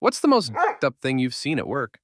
What's the most up thing you've seen at work?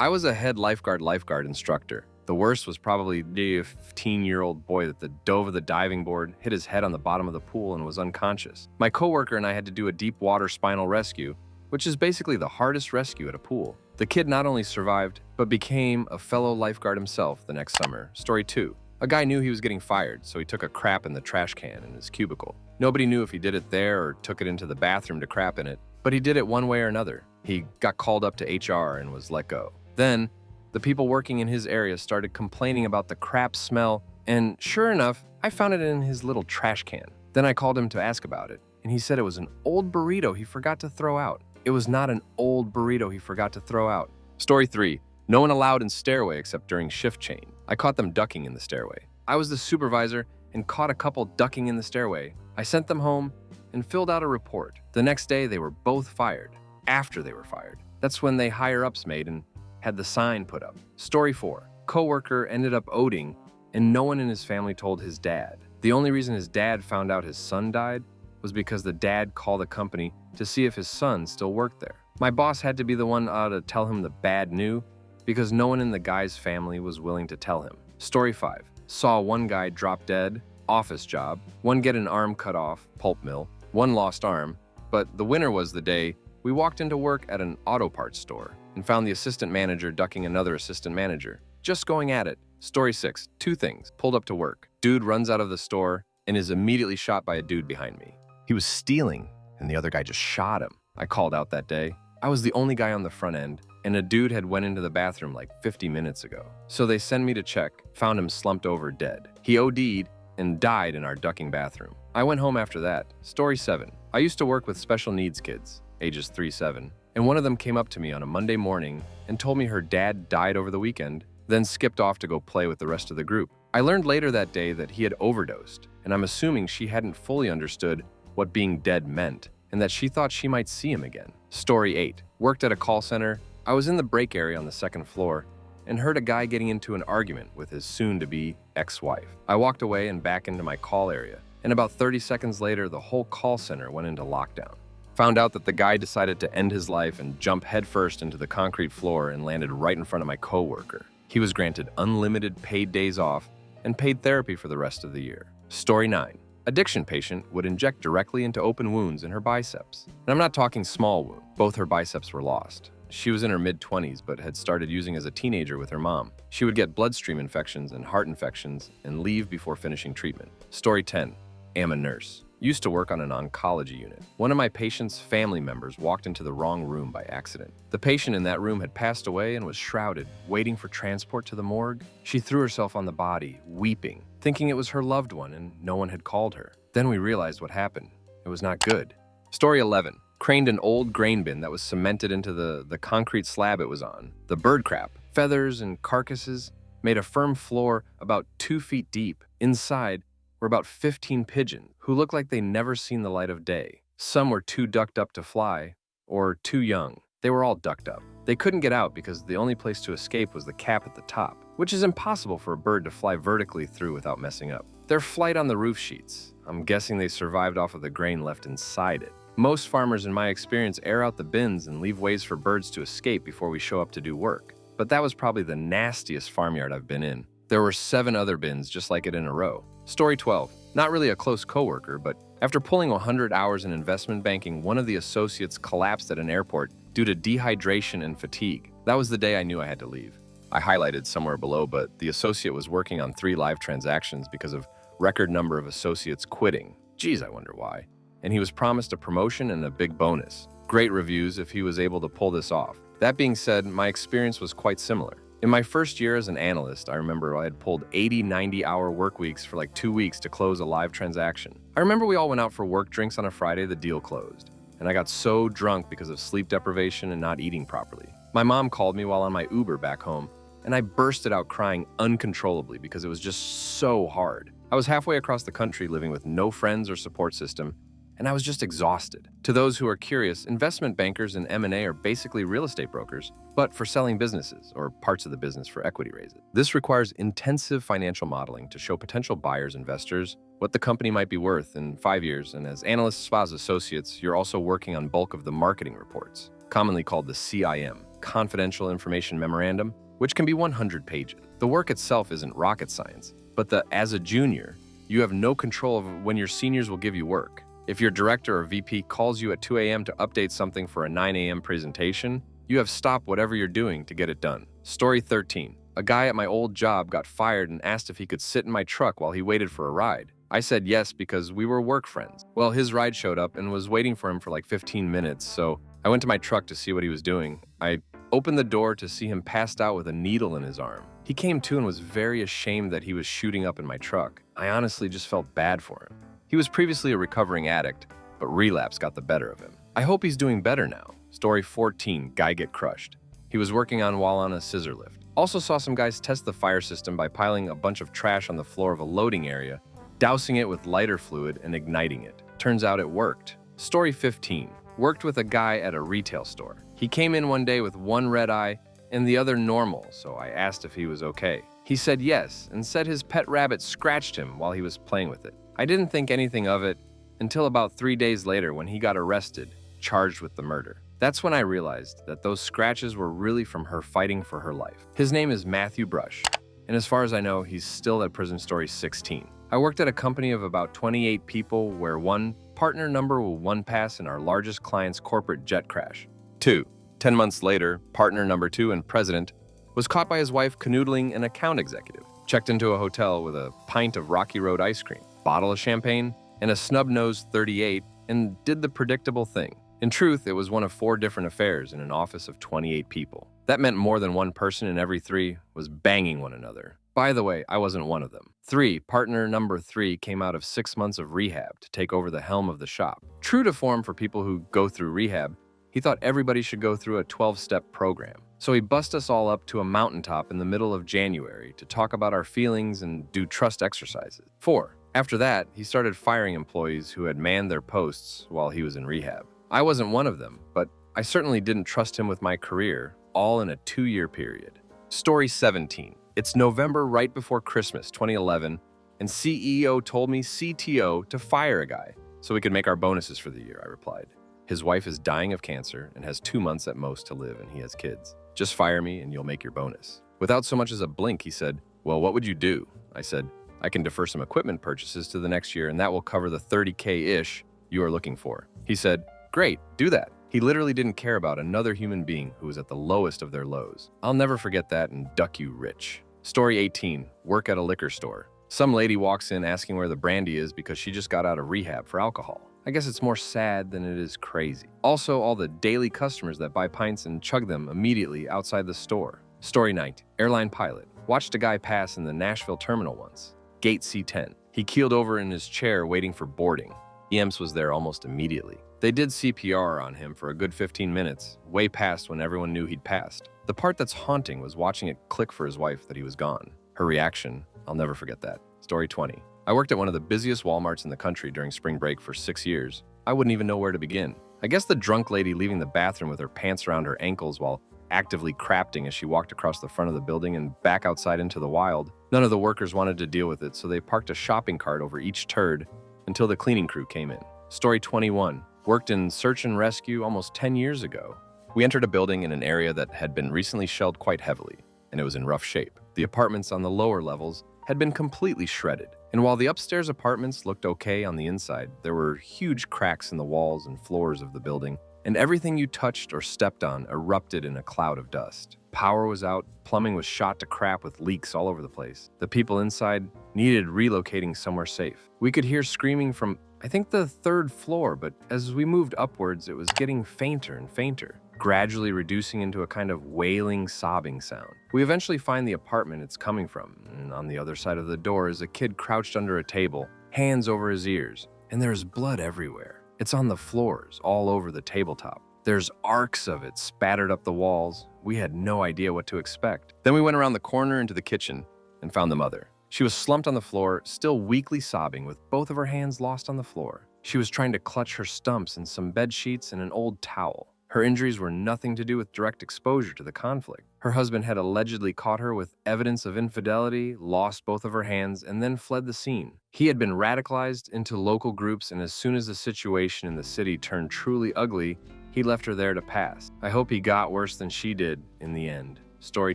I was a head lifeguard instructor. The worst was probably the 15-year-old boy that dove the diving board, hit his head on the bottom of the pool, and was unconscious. My coworker and I had to do a deep water spinal rescue, which is basically the hardest rescue at a pool. The kid not only survived, but became a fellow lifeguard himself the next summer. Story 2. A guy knew he was getting fired, so he took a crap in the trash can in his cubicle. Nobody knew if he did it there or took it into the bathroom to crap in it, but he did it one way or another. He got called up to HR and was let go. Then, the people working in his area started complaining about the crap smell, and sure enough, I found it in his little trash can. Then I called him to ask about it, and he said it was an old burrito he forgot to throw out. It was not an old burrito he forgot to throw out. Story 3. No one allowed in stairway except during shift change. I caught them ducking in the stairway. I was the supervisor and caught a couple ducking in the stairway. I sent them home and filled out a report. The next day, they were both fired. After they were fired, that's when they higher-ups made and had the sign put up. Story 4. Coworker ended up ODing, and no one in his family told his dad. The only reason his dad found out his son died was because the dad called the company to see if his son still worked there. My boss had to be the one to tell him the bad news because no one in the guy's family was willing to tell him. Story 5. Saw one guy drop dead, office job, one get an arm cut off, pulp mill, one lost arm, but the winner was the day we walked into work at an auto parts store and found the assistant manager ducking another assistant manager, just going at it. Story 6. 2 things. Pulled up to work. Dude runs out of the store and is immediately shot by a dude behind me. He was stealing, and the other guy just shot him. I called out that day. I was the only guy on the front end, and a dude had went into the bathroom like 50 minutes ago. So they sent me to check, found him slumped over dead. He OD'd and died in our ducking bathroom. I went home after that. Story 7. I used to work with special needs kids, ages 3-7, and one of them came up to me on a Monday morning and told me her dad died over the weekend, then skipped off to go play with the rest of the group. I learned later that day that he had overdosed, and I'm assuming she hadn't fully understood what being dead meant, and that she thought she might see him again. Story 8. Worked at a call center. I was in the break area on the 2nd floor and heard a guy getting into an argument with his soon-to-be ex-wife. I walked away and back into my call area, and about 30 seconds later, the whole call center went into lockdown. Found out that the guy decided to end his life and jump headfirst into the concrete floor and landed right in front of my coworker. He was granted unlimited paid days off and paid therapy for the rest of the year. Story 9. Addiction patient would inject directly into open wounds in her biceps. And I'm not talking small wound. Both her biceps were lost. She was in her mid-20s but had started using as a teenager with her mom. She would get bloodstream infections and heart infections and leave before finishing treatment. Story 10. Am a nurse. Used to work on an oncology unit. One of my patient's family members walked into the wrong room by accident. The patient in that room had passed away and was shrouded, waiting for transport to the morgue. She threw herself on the body, weeping, thinking it was her loved one and no one had called her. Then we realized what happened. It was not good. Story 11. Craned an old grain bin that was cemented into the concrete slab it was on. The bird crap, feathers and carcasses made a firm floor about 2 feet deep. Inside were about 15 pigeons who looked like they never seen the light of day. Some were too ducked up to fly or too young. They were all ducked up. They couldn't get out because the only place to escape was the cap at the top, which is impossible for a bird to fly vertically through without messing up. Their flight on the roof sheets. I'm guessing they survived off of the grain left inside it. Most farmers in my experience air out the bins and leave ways for birds to escape before we show up to do work. But that was probably the nastiest farmyard I've been in. There were 7 other bins just like it in a row. Story 12. Not really a close coworker, but after pulling 100 hours in investment banking, one of the associates collapsed at an airport due to dehydration and fatigue. That was the day I knew I had to leave. I highlighted somewhere below, but the associate was working on 3 live transactions because of record number of associates quitting. Geez, I wonder why. And he was promised a promotion and a big bonus. Great reviews if he was able to pull this off. That being said, my experience was quite similar. In my first year as an analyst, I remember I had pulled 80, 90-hour work weeks for like 2 weeks to close a live transaction. I remember we all went out for work drinks on a Friday, the deal closed. And I got so drunk because of sleep deprivation and not eating properly. My mom called me while on my Uber back home, and I bursted out crying uncontrollably because it was just so hard. I was halfway across the country living with no friends or support system and I was just exhausted. To those who are curious, investment bankers and M&A are basically real estate brokers, but for selling businesses or parts of the business for equity raises. This requires intensive financial modeling to show potential buyers, investors, what the company might be worth in 5 years, and as analysts, SPA's associates, you're also working on bulk of the marketing reports, commonly called the CIM, Confidential Information Memorandum, which can be 100 pages. The work itself isn't rocket science, but as a junior, you have no control of when your seniors will give you work. If your director or VP calls you at 2 a.m. to update something for a 9 a.m. presentation, you have stopped whatever you're doing to get it done. Story 13. A guy at my old job got fired and asked if he could sit in my truck while he waited for a ride. I said yes because we were work friends. Well, his ride showed up and was waiting for him for like 15 minutes, so I went to my truck to see what he was doing. I opened the door to see him passed out with a needle in his arm. He came to and was very ashamed that he was shooting up in my truck. I honestly just felt bad for him. He was previously a recovering addict, but relapse got the better of him. I hope he's doing better now. Story 14, guy get crushed. He was working on while on a scissor lift. Also saw some guys test the fire system by piling a bunch of trash on the floor of a loading area, dousing it with lighter fluid and igniting it. Turns out it worked. Story 15, worked with a guy at a retail store. He came in one day with one red eye and the other normal, so I asked if he was okay. He said yes and said his pet rabbit scratched him while he was playing with it. I didn't think anything of it until about 3 days later when he got arrested, charged with the murder. That's when I realized that those scratches were really from her fighting for her life. His name is Matthew Brush, and as far as I know, he's still at prison. Story 16. I worked at a company of about 28 people where one partner number will one pass in our largest client's corporate jet crash. 2. 10 months later, partner number 2 and president was caught by his wife canoodling an account executive, checked into a hotel with a pint of Rocky Road ice cream, bottle of champagne, and a snub-nosed 38, and did the predictable thing. In truth, it was one of 4 different affairs in an office of 28 people. That meant more than one person in every 3 was banging one another. By the way, I wasn't one of them. 3. Partner number 3 came out of 6 months of rehab to take over the helm of the shop. True to form for people who go through rehab, he thought everybody should go through a 12-step program. So he bussed us all up to a mountaintop in the middle of January to talk about our feelings and do trust exercises. 4. After that, he started firing employees who had manned their posts while he was in rehab. I wasn't one of them, but I certainly didn't trust him with my career, all in a 2-year period. Story 17. It's November right before Christmas 2011, and CEO told me CTO to fire a guy so we could make our bonuses for the year, I replied. His wife is dying of cancer and has 2 months at most to live, and he has kids. Just fire me and you'll make your bonus. Without so much as a blink, he said, well, what would you do? I said, I can defer some equipment purchases to the next year, and that will cover the 30K-ish you are looking for. He said, great, do that. He literally didn't care about another human being who was at the lowest of their lows. I'll never forget that and duck you rich. Story 18, work at a liquor store. Some lady walks in asking where the brandy is because she just got out of rehab for alcohol. I guess it's more sad than it is crazy. Also, all the daily customers that buy pints and chug them immediately outside the store. Story 19, airline pilot. Watched a guy pass in the Nashville terminal once. Gate C10. He keeled over in his chair waiting for boarding. EMS was there almost immediately. They did CPR on him for a good 15 minutes, way past when everyone knew he'd passed. The part that's haunting was watching it click for his wife that he was gone. Her reaction, I'll never forget that. Story 20. I worked at one of the busiest Walmarts in the country during spring break for 6 years. I wouldn't even know where to begin. I guess the drunk lady leaving the bathroom with her pants around her ankles while actively crafting as she walked across the front of the building and back outside into the wild. None of the workers wanted to deal with it, so they parked a shopping cart over each turd until the cleaning crew came in. Story 21. Worked in search and rescue almost 10 years ago. We entered a building in an area that had been recently shelled quite heavily, and it was in rough shape. The apartments on the lower levels had been completely shredded, and while the upstairs apartments looked okay on the inside, there were huge cracks in the walls and floors of the building, and everything you touched or stepped on erupted in a cloud of dust. Power was out, plumbing was shot to crap with leaks all over the place. The people inside needed relocating somewhere safe. We could hear screaming from, I think, the 3rd floor, but as we moved upwards, it was getting fainter and fainter, gradually reducing into a kind of wailing, sobbing sound. We eventually find the apartment it's coming from, and on the other side of the door is a kid crouched under a table, hands over his ears, and there's blood everywhere. It's on the floors, all over the tabletop. There's arcs of it spattered up the walls. We had no idea what to expect. Then we went around the corner into the kitchen and found the mother. She was slumped on the floor, still weakly sobbing with both of her hands lost on the floor. She was trying to clutch her stumps in some bed sheets and an old towel. Her injuries were nothing to do with direct exposure to the conflict. Her husband had allegedly caught her with evidence of infidelity, lost both of her hands, and then fled the scene. He had been radicalized into local groups, and as soon as the situation in the city turned truly ugly, he left her there to pass. I hope he got worse than she did in the end. Story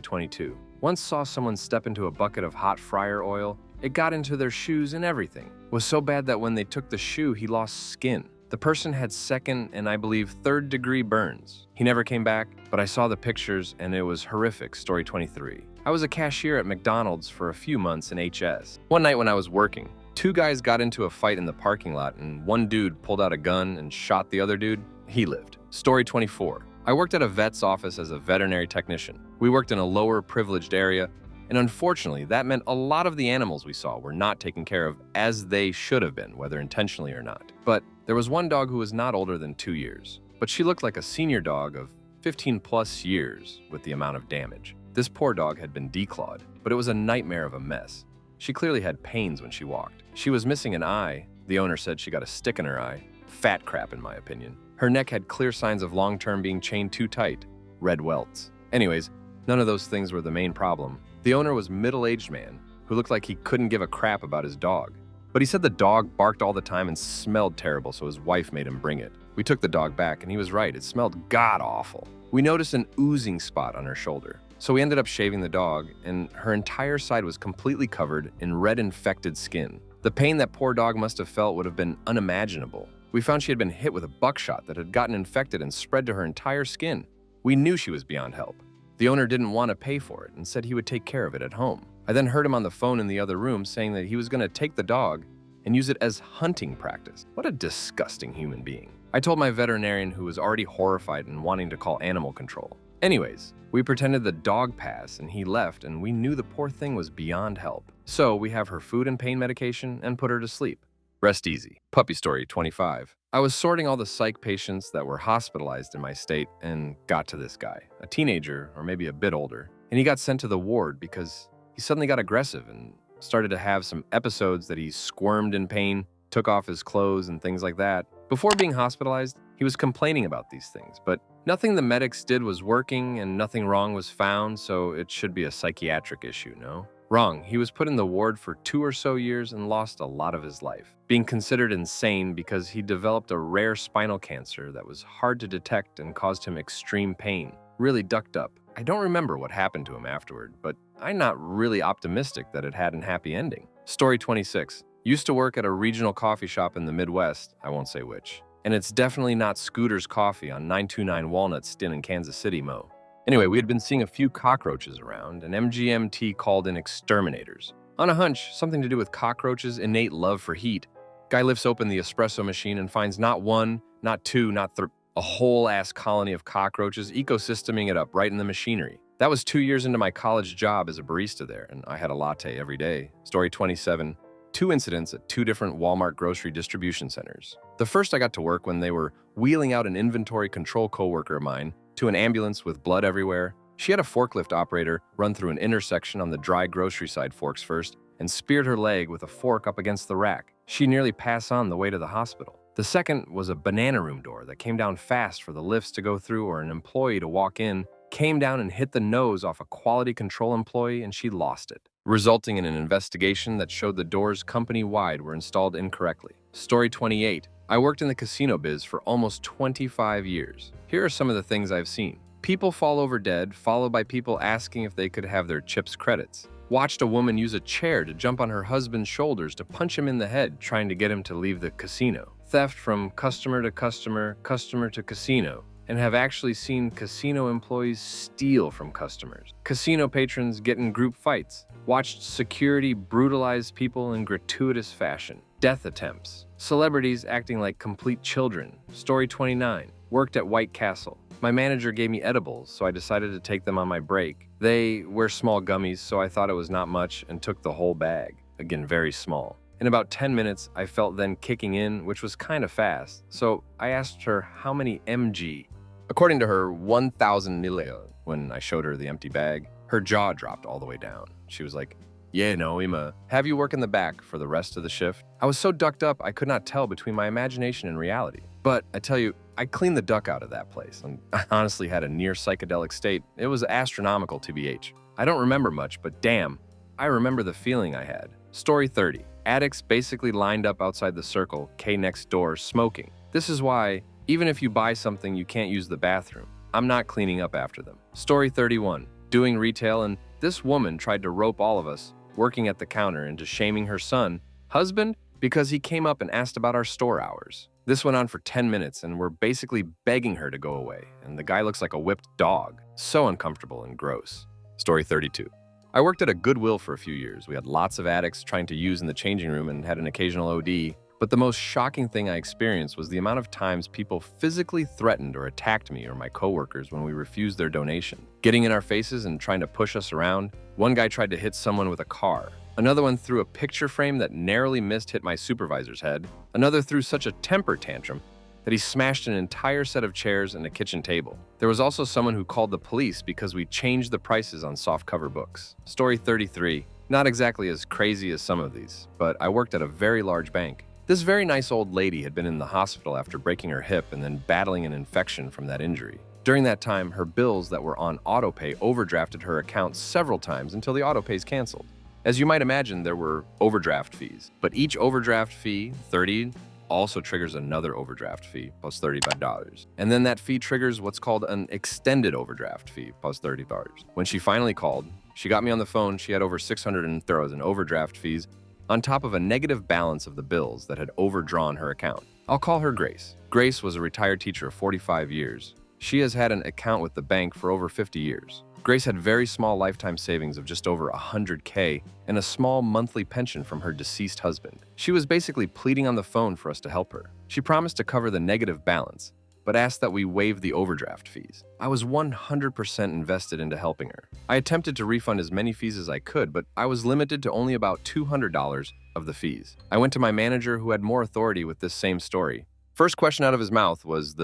22. Once saw someone step into a bucket of hot fryer oil. It got into their shoes and everything. It was so bad that when they took the shoe, he lost skin. The person had second and I believe third-degree burns. He never came back, but I saw the pictures and it was horrific. Story 23. I was a cashier at McDonald's for a few months in HS. One night when I was working, two guys got into a fight in the parking lot and one dude pulled out a gun and shot the other dude. He lived. Story 24. I worked at a vet's office as a veterinary technician. We worked in a lower privileged area, and unfortunately, that meant a lot of the animals we saw were not taken care of as they should have been, whether intentionally or not. But there was one dog who was not older than 2 years, but she looked like a senior dog of 15 plus years with the amount of damage. This poor dog had been declawed, but it was a nightmare of a mess. She clearly had pains when she walked. She was missing an eye. The owner said she got a stick in her eye. Fat crap, in my opinion. Her neck had clear signs of long-term being chained too tight. Red welts. Anyways, none of those things were the main problem. The owner was a middle-aged man who looked like he couldn't give a crap about his dog. But he said the dog barked all the time and smelled terrible, so his wife made him bring it. We took the dog back, and he was right. It smelled god-awful. We noticed an oozing spot on her shoulder, so we ended up shaving the dog, and her entire side was completely covered in red infected skin. The pain that poor dog must have felt would have been unimaginable. We found she had been hit with a buckshot that had gotten infected and spread to her entire skin. We knew she was beyond help. The owner didn't want to pay for it and said he would take care of it at home. I then heard him on the phone in the other room saying that he was going to take the dog and use it as hunting practice. What a disgusting human being. I told my veterinarian, who was already horrified and wanting to call animal control. Anyways, we pretended the dog passed and he left, and we knew the poor thing was beyond help. So we have her food and pain medication and put her to sleep. Rest easy. Puppy Story 25. I was sorting all the psych patients that were hospitalized in my state and got to this guy, a teenager or maybe a bit older, and he got sent to the ward because he suddenly got aggressive and started to have some episodes that he squirmed in pain, took off his clothes and things like that. Before being hospitalized, he was complaining about these things, but nothing the medics did was working and nothing wrong was found, so it should be a psychiatric issue, no? Wrong. He was put in the ward for 2 or so years and lost a lot of his life, being considered insane because he developed a rare spinal cancer that was hard to detect and caused him extreme pain, really ducked up. I don't remember what happened to him afterward, but I'm not really optimistic that it had a happy ending. Story 26. Used to work at a regional coffee shop in the Midwest, I won't say which, and it's definitely not Scooter's Coffee on 929 Walnut Stin in Kansas City, Mo. Anyway, we had been seeing a few cockroaches around, and MGMT called in exterminators. On a hunch, something to do with cockroaches' innate love for heat. Guy lifts open the espresso machine and finds not one, not two, not three, a whole-ass colony of cockroaches ecosysteming it up right in the machinery. That was 2 years into my college job as a barista there, and I had a latte every day. Story 27. 2 incidents at 2 different Walmart grocery distribution centers. The first, I got to work when they were wheeling out an inventory control coworker of mine to an ambulance with blood everywhere. She had a forklift operator run through an intersection on the dry grocery side forks first and speared her leg with a fork up against the rack. She nearly passed on the way to the hospital. The second was a banana room door that came down fast for the lifts to go through or an employee to walk in, came down and hit the nose off a quality control employee, and she lost it, resulting in an investigation that showed the doors company-wide were installed incorrectly. Story 28. I worked in the casino biz for almost 25 years. Here are some of the things I've seen. People fall over dead, followed by people asking if they could have their chips credits. Watched a woman use a chair to jump on her husband's shoulders to punch him in the head, trying to get him to leave the casino. Theft from customer to customer, customer to casino, and have actually seen casino employees steal from customers. Casino patrons get in group fights. Watched security brutalize people in gratuitous fashion. Death attempts. Celebrities acting like complete children. Story 29. Worked at White Castle. My manager gave me edibles, so I decided to take them on my break. They were small gummies, so I thought it was not much and took the whole bag. Again, very small. In about 10 minutes, I felt them kicking in, which was kind of fast. So I asked her how many mg. According to her, 1,000 nileo. When I showed her the empty bag, her jaw dropped all the way down. She was like, Yeah, no, Ima. Have you work in the back for the rest of the shift? I was so ducked up I could not tell between my imagination and reality. But I tell you, I cleaned the duck out of that place, and I honestly had a near psychedelic state. It was astronomical, TBH. I don't remember much, but damn, I remember the feeling I had. Story 30. Addicts basically lined up outside the circle, K next door, smoking. This is why, even if you buy something, you can't use the bathroom. I'm not cleaning up after them. Story 31. Doing retail, and this woman tried to rope all of us, working at the counter, into shaming her son, husband, because he came up and asked about our store hours. This went on for 10 minutes, and we're basically begging her to go away, and the guy looks like a whipped dog. So uncomfortable and gross. Story 32. I worked at a Goodwill for a few years. We had lots of addicts trying to use in the changing room and had an occasional OD. But the most shocking thing I experienced was the amount of times people physically threatened or attacked me or my coworkers when we refused their donation. Getting in our faces and trying to push us around. One guy tried to hit someone with a car. Another one threw a picture frame that narrowly missed hit my supervisor's head. Another threw such a temper tantrum that he smashed an entire set of chairs and a kitchen table. There was also someone who called the police because we changed the prices on softcover books. Story 33. Not exactly as crazy as some of these, but I worked at a very large bank. This very nice old lady had been in the hospital after breaking her hip and then battling an infection from that injury. During that time, her bills that were on autopay overdrafted her account several times until the autopay's canceled. As you might imagine, there were overdraft fees, but each overdraft fee, $30, also triggers another overdraft fee, plus $35. And then that fee triggers what's called an extended overdraft fee, plus $30. When she finally called, she got me on the phone. She had over $600 in overdraft fees, on top of a negative balance of the bills that had overdrawn her account. I'll call her Grace. Grace was a retired teacher of 45 years. She has had an account with the bank for over 50 years. Grace had very small lifetime savings of just over $100K and a small monthly pension from her deceased husband. She was basically pleading on the phone for us to help her. She promised to cover the negative balance, but asked that we waive the overdraft fees. I was 100% invested into helping her. I attempted to refund as many fees as I could, but I was limited to only about $200 of the fees. I went to my manager, who had more authority with this same story. First question out of his mouth was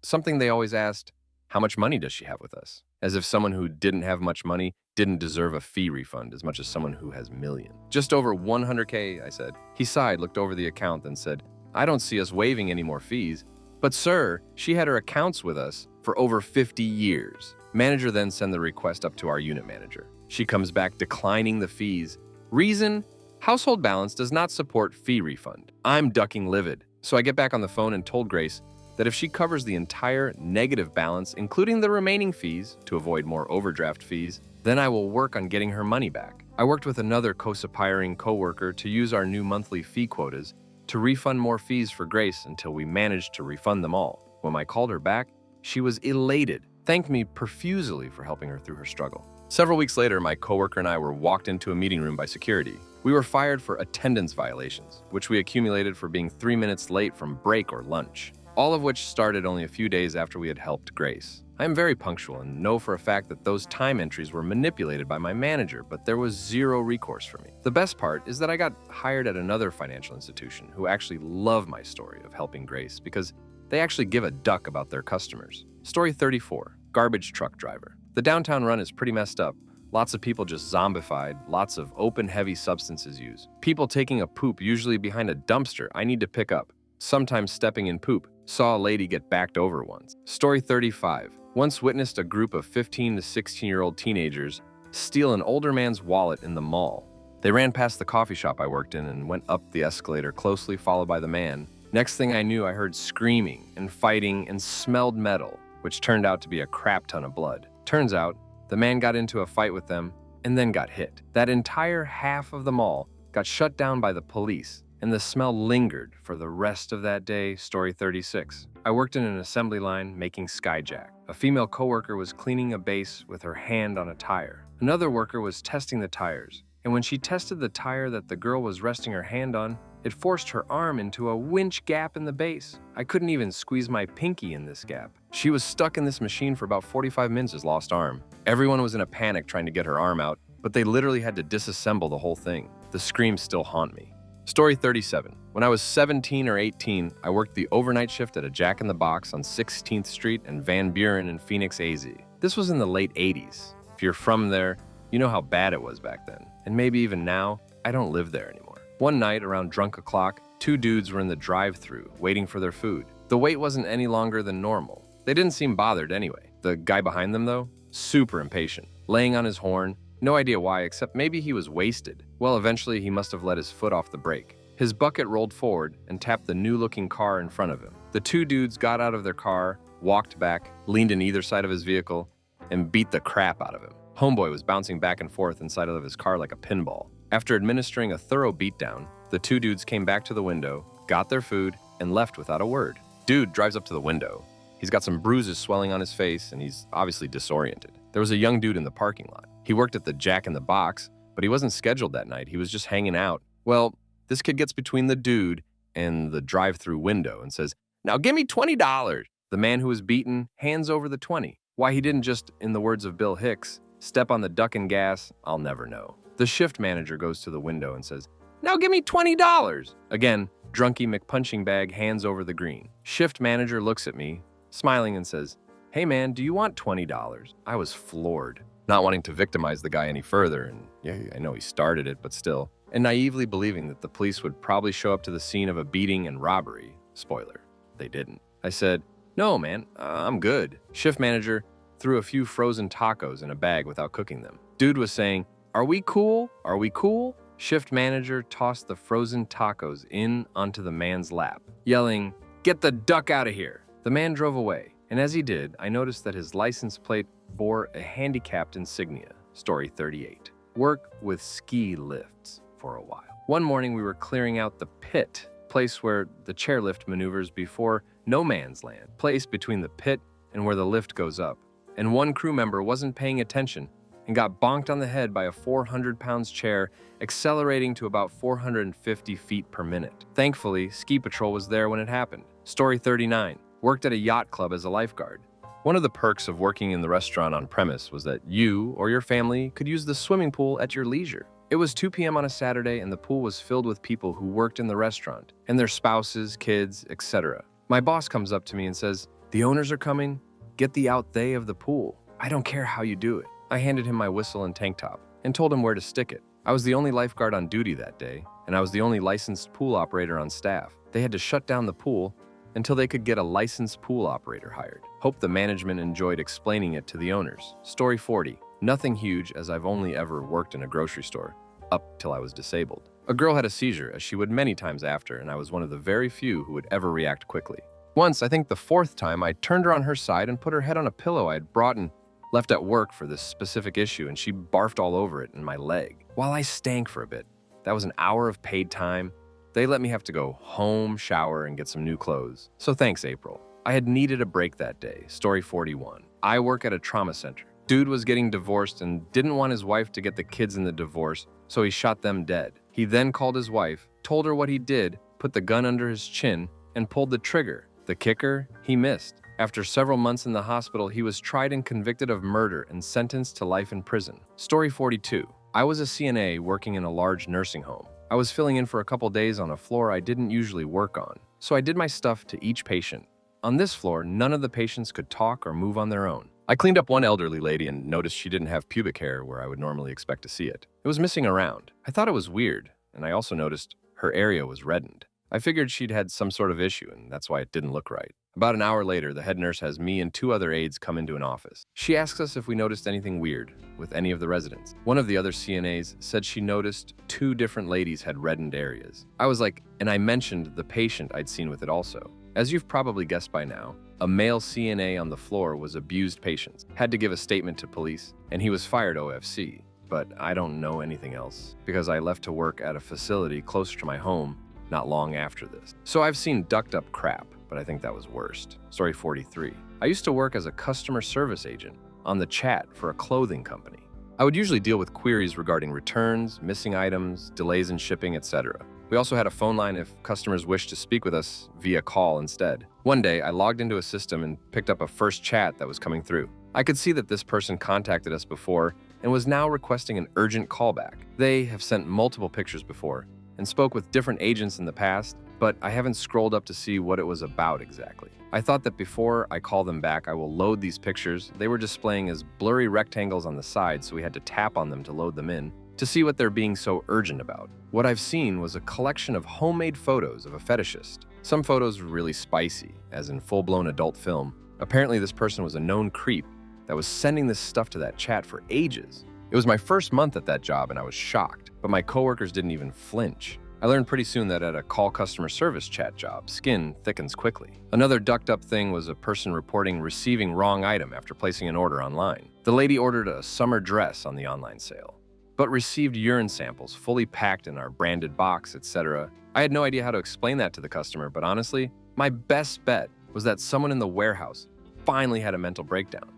something they always asked: how much money does she have with us? As if someone who didn't have much money didn't deserve a fee refund as much as someone who has millions. Just over $100K, I said. He sighed, looked over the account, then said, I don't see us waiving any more fees. But sir, she had her accounts with us for over 50 years. Manager then sent the request up to our unit manager. She comes back declining the fees. Reason: household balance does not support fee refund. I'm ducking livid. So I get back on the phone and told Grace that if she covers the entire negative balance, including the remaining fees, to avoid more overdraft fees, then I will work on getting her money back. I worked with another co-suppiring coworker to use our new monthly fee quotas to refund more fees for Grace until we managed to refund them all. When I called her back, she was elated, thanked me profusely for helping her through her struggle. Several weeks later, my coworker and I were walked into a meeting room by security. We were fired for attendance violations, which we accumulated for being 3 minutes late from break or lunch, all of which started only a few days after we had helped Grace. I am very punctual and know for a fact that those time entries were manipulated by my manager, but there was zero recourse for me. The best part is that I got hired at another financial institution who actually love my story of helping Grace because they actually give a duck about their customers. Story 34, garbage truck driver. The downtown run is pretty messed up. Lots of people just zombified, lots of open heavy substances used. People taking a poop, usually behind a dumpster I need to pick up, sometimes stepping in poop. Saw a lady get backed over once. Story 35. Once witnessed a group of 15 to 16-year-old teenagers steal an older man's wallet in the mall. They ran past the coffee shop I worked in and went up the escalator, closely followed by the man. Next thing I knew, I heard screaming and fighting and smelled metal, which turned out to be a crap ton of blood. Turns out, the man got into a fight with them and then got hit. That entire half of the mall got shut down by the police, and the smell lingered for the rest of that day. Story 36. I worked in an assembly line making skyjack. A female coworker was cleaning a base with her hand on a tire. Another worker was testing the tires, and when she tested the tire that the girl was resting her hand on, it forced her arm into a winch gap in the base. I couldn't even squeeze my pinky in this gap. She was stuck in this machine for about 45 minutes as lost arm. Everyone was in a panic trying to get her arm out, but they literally had to disassemble the whole thing. The screams still haunt me. Story 37. When I was 17 or 18, I worked the overnight shift at a Jack in the Box on 16th Street and Van Buren in Phoenix, AZ. This was in the late 80s. If you're from there, You know how bad it was back then. And maybe even now, I don't live there anymore. One night, around drunk o'clock, two dudes were in the drive-thru waiting for their food. The wait wasn't any longer than normal. They didn't seem bothered anyway. The guy behind them, though, super impatient, laying on his horn. No idea why, except maybe he was wasted. Well, eventually he must have let his foot off the brake. His bucket rolled forward and tapped the new-looking car in front of him. The two dudes got out of their car, walked back, leaned in either side of his vehicle, and beat the crap out of him. Homeboy was bouncing back and forth inside of his car like a pinball. After administering a thorough beatdown, the two dudes came back to the window, got their food, and left without a word. Dude drives up to the window. He's got some bruises swelling on his face, and he's obviously disoriented. There was a young dude in the parking lot. He worked at the Jack in the Box, but he wasn't scheduled that night. He was just hanging out. Well, this kid gets between the dude and the drive-through window and says, "Now give me $20. The man who was beaten hands over the 20. Why he didn't just, in the words of Bill Hicks, step on the duck and gas, I'll never know. The shift manager goes to the window and says, "Now give me $20. Again, drunky McPunching Bag hands over the green. Shift manager looks at me, smiling, and says, "Hey man, do you want $20? I was floored, not wanting to victimize the guy any further, and yeah, I know he started it, but still, and naively believing that the police would probably show up to the scene of a beating and robbery. Spoiler, they didn't. I said, "No man, I'm good." Shift manager threw a few frozen tacos in a bag without cooking them. Dude was saying, "Are we cool? Are we cool?" Shift manager tossed the frozen tacos in onto the man's lap, yelling, "Get the duck out of here." The man drove away, and as he did, I noticed that his license plate bore a handicapped insignia, story 38. Work with ski lifts for a while. One morning we were clearing out the pit, place where the chairlift maneuvers before no man's land, place between the pit and where the lift goes up. And one crew member wasn't paying attention and got bonked on the head by a 400-pound chair, accelerating to about 450 feet per minute. Thankfully, ski patrol was there when it happened. Story 39. Worked at a yacht club as a lifeguard. One of the perks of working in the restaurant on premise was that you or your family could use the swimming pool at your leisure. It was 2 p.m. on a Saturday, and the pool was filled with people who worked in the restaurant, and their spouses, kids, etc. My boss comes up to me and says, "The owners are coming. Get the out they of the pool. I don't care how you do it." I handed him my whistle and tank top and told him where to stick it. I was the only lifeguard on duty that day, and I was the only licensed pool operator on staff. They had to shut down the pool until they could get a licensed pool operator hired. Hope the management enjoyed explaining it to the owners. Story 40. Nothing huge, as I've only ever worked in a grocery store, up till I was disabled. A girl had a seizure, as she would many times after, and I was one of the very few who would ever react quickly. Once, I think the 4th time, I turned her on her side and put her head on a pillow I had brought and left at work for this specific issue, and she barfed all over it and my leg. While I stank for a bit, that was an hour of paid time. They let me have to go home, shower, and get some new clothes. So thanks, April. I had needed a break that day. Story 41. I work at a trauma center. Dude was getting divorced and didn't want his wife to get the kids in the divorce, so he shot them dead. He then called his wife, told her what he did, put the gun under his chin, and pulled the trigger. The kicker? He missed. After several months in the hospital, he was tried and convicted of murder and sentenced to life in prison. Story 42. I was a CNA working in a large nursing home. I was filling in for a couple days on a floor I didn't usually work on, so I did my stuff to each patient. On this floor, none of the patients could talk or move on their own. I cleaned up one elderly lady and noticed she didn't have pubic hair where I would normally expect to see it. It was missing around. I thought it was weird, and I also noticed her area was reddened. I figured she'd had some sort of issue, and that's why it didn't look right. About an hour later, the head nurse has me and 2 other aides come into an office. She asks us if we noticed anything weird with any of the residents. One of the other CNAs said she noticed 2 different ladies had reddened areas. I was like, and I mentioned the patient I'd seen with it also. As you've probably guessed by now, a male CNA on the floor was abused patients, had to give a statement to police, and he was fired OFC. But I don't know anything else, because I left to work at a facility closer to my home not long after this. So I've seen ducked up crap, but I think that was worst. Story 43. I used to work as a customer service agent on the chat for a clothing company. I would usually deal with queries regarding returns, missing items, delays in shipping, etc. We also had a phone line if customers wished to speak with us via call instead. One day, I logged into a system and picked up a first chat that was coming through. I could see that this person contacted us before and was now requesting an urgent callback. They have sent multiple pictures before and spoke with different agents in the past but I haven't scrolled up to see what it was about exactly. I thought that before I call them back, I will load these pictures. They were displaying as blurry rectangles on the side, so we had to tap on them to load them in to see what they're being so urgent about. What I've seen was a collection of homemade photos of a fetishist. Some photos were really spicy, as in full-blown adult film. Apparently this person was a known creep that was sending this stuff to that chat for ages. It was my first month at that job and I was shocked, but my coworkers didn't even flinch. I learned pretty soon that at a call customer service chat job, skin thickens quickly. Another ducked up thing was a person reporting receiving wrong item after placing an order online. The lady ordered a summer dress on the online sale, but received urine samples fully packed in our branded box, etc. I had no idea how to explain that to the customer, but honestly, my best bet was that someone in the warehouse finally had a mental breakdown.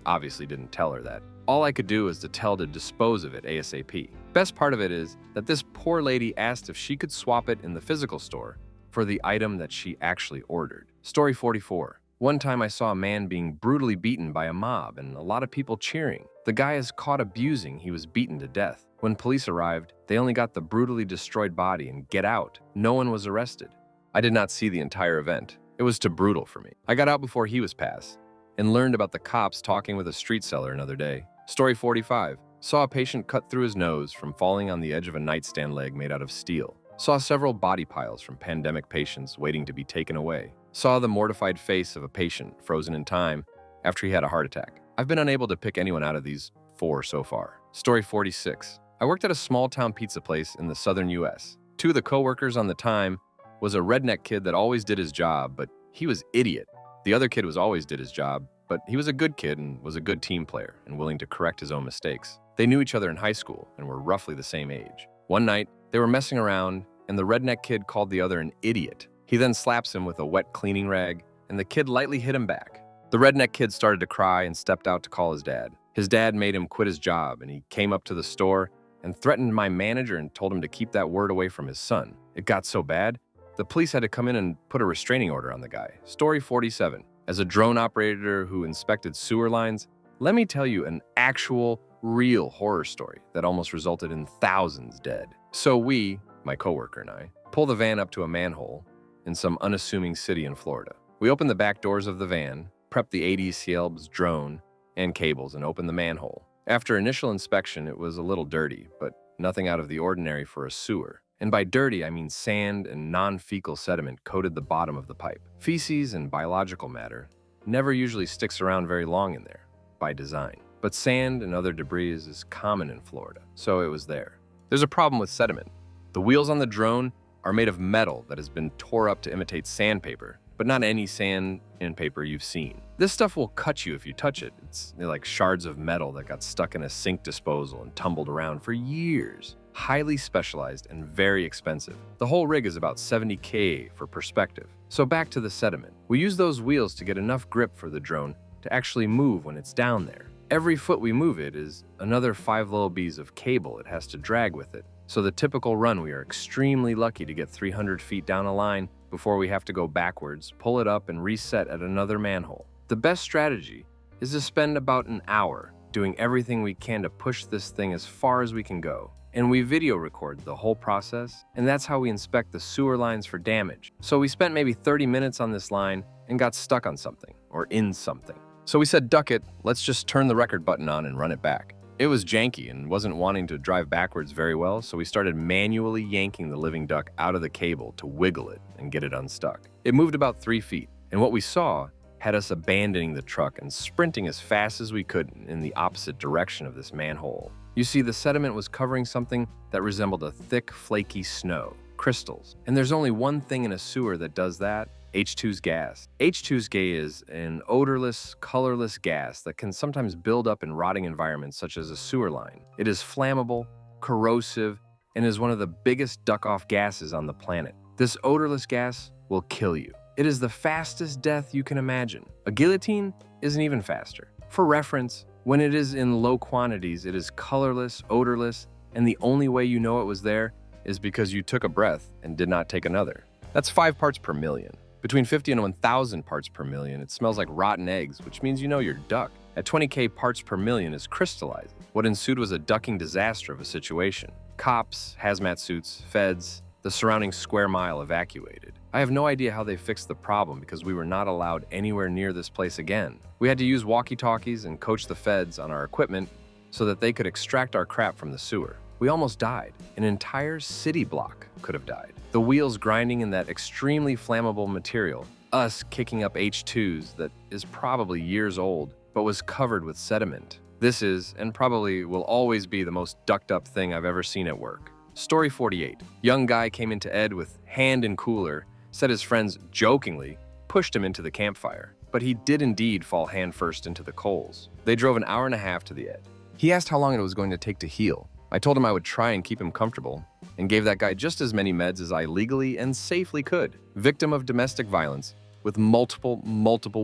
Obviously didn't tell her that. All I could do was to tell to dispose of it ASAP. Best part of it is that this poor lady asked if she could swap it in the physical store for the item that she actually ordered. Story 44. One time I saw a man being brutally beaten by a mob and a lot of people cheering. The guy is caught abusing, he was beaten to death. When police arrived, they only got the brutally destroyed body and get out. No one was arrested. I did not see the entire event. It was too brutal for me. I got out before he was passed and learned about the cops talking with a street seller another day. Story 45. Saw a patient cut through his nose from falling on the edge of a nightstand leg made out of steel. Saw several body piles from pandemic patients waiting to be taken away. Saw the mortified face of a patient frozen in time after he had a heart attack. I've been unable to pick anyone out of these 4 so far. Story 46. I worked at a small-town pizza place in the southern US. 2 of the co-workers on the time was a redneck kid that always did his job, but he was idiot. The other kid always did his job, but he was a good kid and was a good team player and willing to correct his own mistakes. They knew each other in high school and were roughly the same age. One night, they were messing around and the redneck kid called the other an idiot. He then slaps him with a wet cleaning rag and the kid lightly hit him back. The redneck kid started to cry and stepped out to call his dad. His dad made him quit his job and he came up to the store and threatened my manager and told him to keep that word away from his son. It got so bad, the police had to come in and put a restraining order on the guy. Story 47. As a drone operator who inspected sewer lines, let me tell you an actual, real horror story that almost resulted in thousands dead. So we, my coworker and I, pull the van up to a manhole in some unassuming city in Florida. We open the back doors of the van, prep the ADCL's drone and cables, and open the manhole. After initial inspection, it was a little dirty, but nothing out of the ordinary for a sewer. And by dirty, I mean sand and non-fecal sediment coated the bottom of the pipe. Feces and biological matter never usually sticks around very long in there, by design. But sand and other debris is common in Florida, so it was there. There's a problem with sediment. The wheels on the drone are made of metal that has been tore up to imitate sandpaper, but not any sand and paper you've seen. This stuff will cut you if you touch it. It's like shards of metal that got stuck in a sink disposal and tumbled around for years. Highly specialized and very expensive. The whole rig is about $70K for perspective. So back to the sediment. We use those wheels to get enough grip for the drone to actually move when it's down there. Every foot we move it is another 5 little Bs of cable it has to drag with it. So the typical run, we are extremely lucky to get 300 feet down a line before we have to go backwards, pull it up, and reset at another manhole. The best strategy is to spend about an hour doing everything we can to push this thing as far as we can go. And we video record the whole process, and that's how we inspect the sewer lines for damage. So we spent maybe 30 minutes on this line and got stuck on something, or in something. So we said, duck it, let's just turn the record button on and run it back. It was janky and wasn't wanting to drive backwards very well, so we started manually yanking the living duck out of the cable to wiggle it and get it unstuck. It moved about 3 feet, and what we saw had us abandoning the truck and sprinting as fast as we could in the opposite direction of this manhole. You see, the sediment was covering something that resembled a thick, flaky snow, crystals. And there's only one thing in a sewer that does that: H2's gas. H2's gas is an odorless, colorless gas that can sometimes build up in rotting environments such as a sewer line. It is flammable, corrosive, and is one of the biggest duck-off gases on the planet. This odorless gas will kill you. It is the fastest death you can imagine. A guillotine isn't even faster. For reference, when it is in low quantities, it is colorless, odorless, and the only way you know it was there is because you took a breath and did not take another. That's 5 parts per million. Between 50 and 1,000 parts per million, it smells like rotten eggs, which means you know you're duck. At 20K parts per million is crystallizing. What ensued was a ducking disaster of a situation. Cops, hazmat suits, feds, The surrounding square mile evacuated. I have no idea how they fixed the problem because we were not allowed anywhere near this place again. We had to use walkie-talkies and coach the feds on our equipment so that they could extract our crap from the sewer. We almost died. An entire city block could have died. The wheels grinding in that extremely flammable material. Us kicking up H2s that is probably years old, but was covered with sediment. This is, and probably will always be, the most ducked up thing I've ever seen at work. Story 48. Young guy came into Ed with hand in cooler, said his friends jokingly pushed him into the campfire, but he did indeed fall hand first into the coals. They drove an hour and a half to the Ed. He asked how long it was going to take to heal. I told him I would try and keep him comfortable, and gave that guy just as many meds as I legally and safely could. Victim of domestic violence with multiple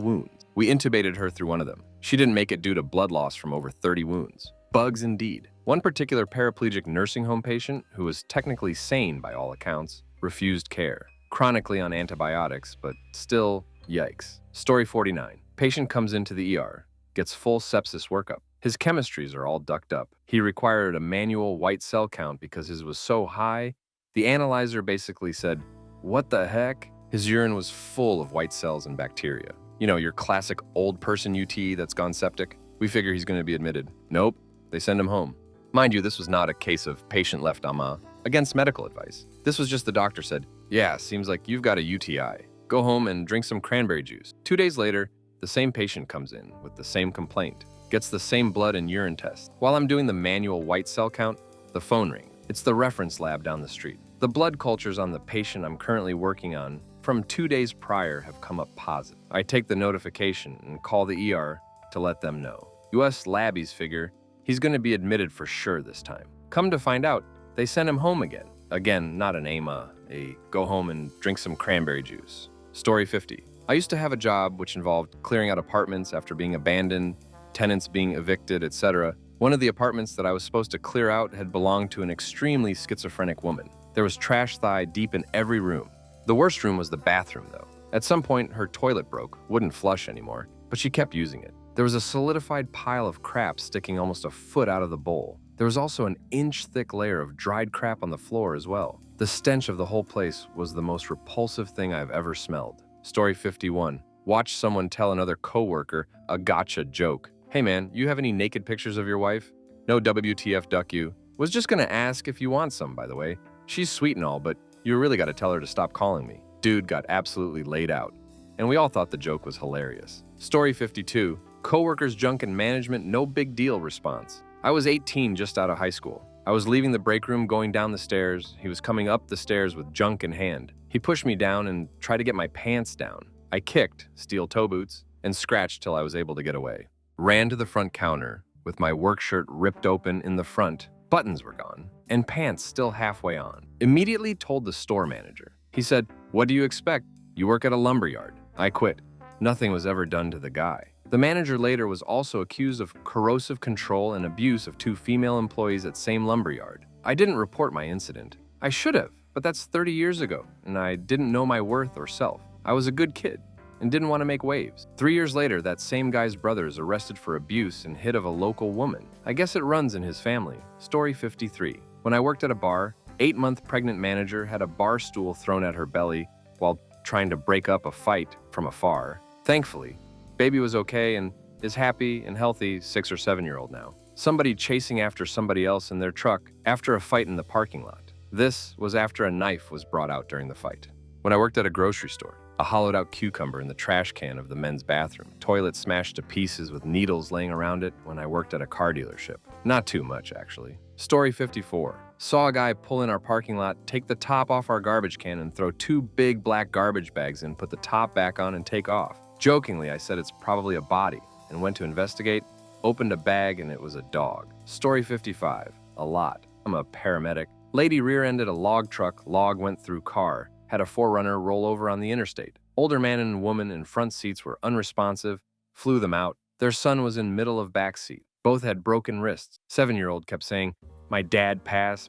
wounds. We intubated her through one of them. She didn't make it due to blood loss from over 30 wounds. Bugs indeed. One particular paraplegic nursing home patient, who was technically sane by all accounts, refused care. Chronically on antibiotics, but still, yikes. Story 49. Patient comes into the ER, gets full sepsis workup. His chemistries are all ducked up. He required a manual white cell count because his was so high. The analyzer basically said, "What the heck?" His urine was full of white cells and bacteria. You know, your classic old person UTI that's gone septic. We figure he's going to be admitted. Nope, they send him home. Mind you, this was not a case of patient left against medical advice. This was just the doctor said, "Yeah, seems like you've got a UTI. Go home and drink some cranberry juice." 2 days later, the same patient comes in with the same complaint, gets the same blood and urine test. While I'm doing the manual white cell count, the phone rings. It's the reference lab down the street. The blood cultures on the patient I'm currently working on from 2 days prior have come up positive. I take the notification and call the ER to let them know. US labbies figure he's going to be admitted for sure this time. Come to find out, they sent him home again. Again, not an a go home and drink some cranberry juice. Story 50. I used to have a job which involved clearing out apartments after being abandoned, tenants being evicted, etc. One of the apartments that I was supposed to clear out had belonged to an extremely schizophrenic woman. There was trash thigh deep in every room. The worst room was the bathroom, though. At some point, her toilet broke, wouldn't flush anymore, but she kept using it. There was a solidified pile of crap sticking almost a foot out of the bowl. There was also an inch-thick layer of dried crap on the floor as well. The stench of the whole place was the most repulsive thing I've ever smelled. Story 51. Watch someone tell another coworker a gotcha joke. "Hey man, you have any naked pictures of your wife?" "No, WTF duck you. Was just gonna ask if you want some, by the way. She's sweet and all, but you really gotta tell her to stop calling me." Dude got absolutely laid out, and we all thought the joke was hilarious. Story 52. Coworkers junk and management no big deal response. I was 18 just out of high school. I was leaving the break room going down the stairs. He was coming up the stairs with junk in hand. He pushed me down and tried to get my pants down. I kicked, steel toe boots, and scratched till I was able to get away. Ran to the front counter with my work shirt ripped open in the front, buttons were gone, and pants still halfway on. Immediately told the store manager. He said, "What do you expect? You work at a lumberyard." I quit. Nothing was ever done to the guy. The manager later was also accused of corrosive control and abuse of 2 female employees at same lumberyard. I didn't report my incident. I should have, but that's 30 years ago, and I didn't know my worth or self. I was a good kid and didn't want to make waves. 3 years later, that same guy's brother is arrested for abuse and hit of a local woman. I guess it runs in his family. Story 53. When I worked at a bar, 8-month pregnant manager had a bar stool thrown at her belly while trying to break up a fight from afar. Thankfully, baby was okay and is happy and healthy 6 or 7-year-old now. Somebody chasing after somebody else in their truck after a fight in the parking lot. This was after a knife was brought out during the fight. When I worked at a grocery store, a hollowed out cucumber in the trash can of the men's bathroom. Toilet smashed to pieces with needles laying around it when I worked at a car dealership. Not too much, actually. Story 54. Saw a guy pull in our parking lot, take the top off our garbage can and throw 2 big black garbage bags in, put the top back on and take off. Jokingly, I said it's probably a body and went to investigate, opened a bag and it was a dog. Story 55. A lot. I'm a paramedic. Lady rear-ended a log truck, log went through car. Had a 4Runner roll over on the interstate. Older man and woman in front seats were unresponsive, flew them out. Their son was in middle of back seat. Both had broken wrists. 7-year-old kept saying, my dad pass,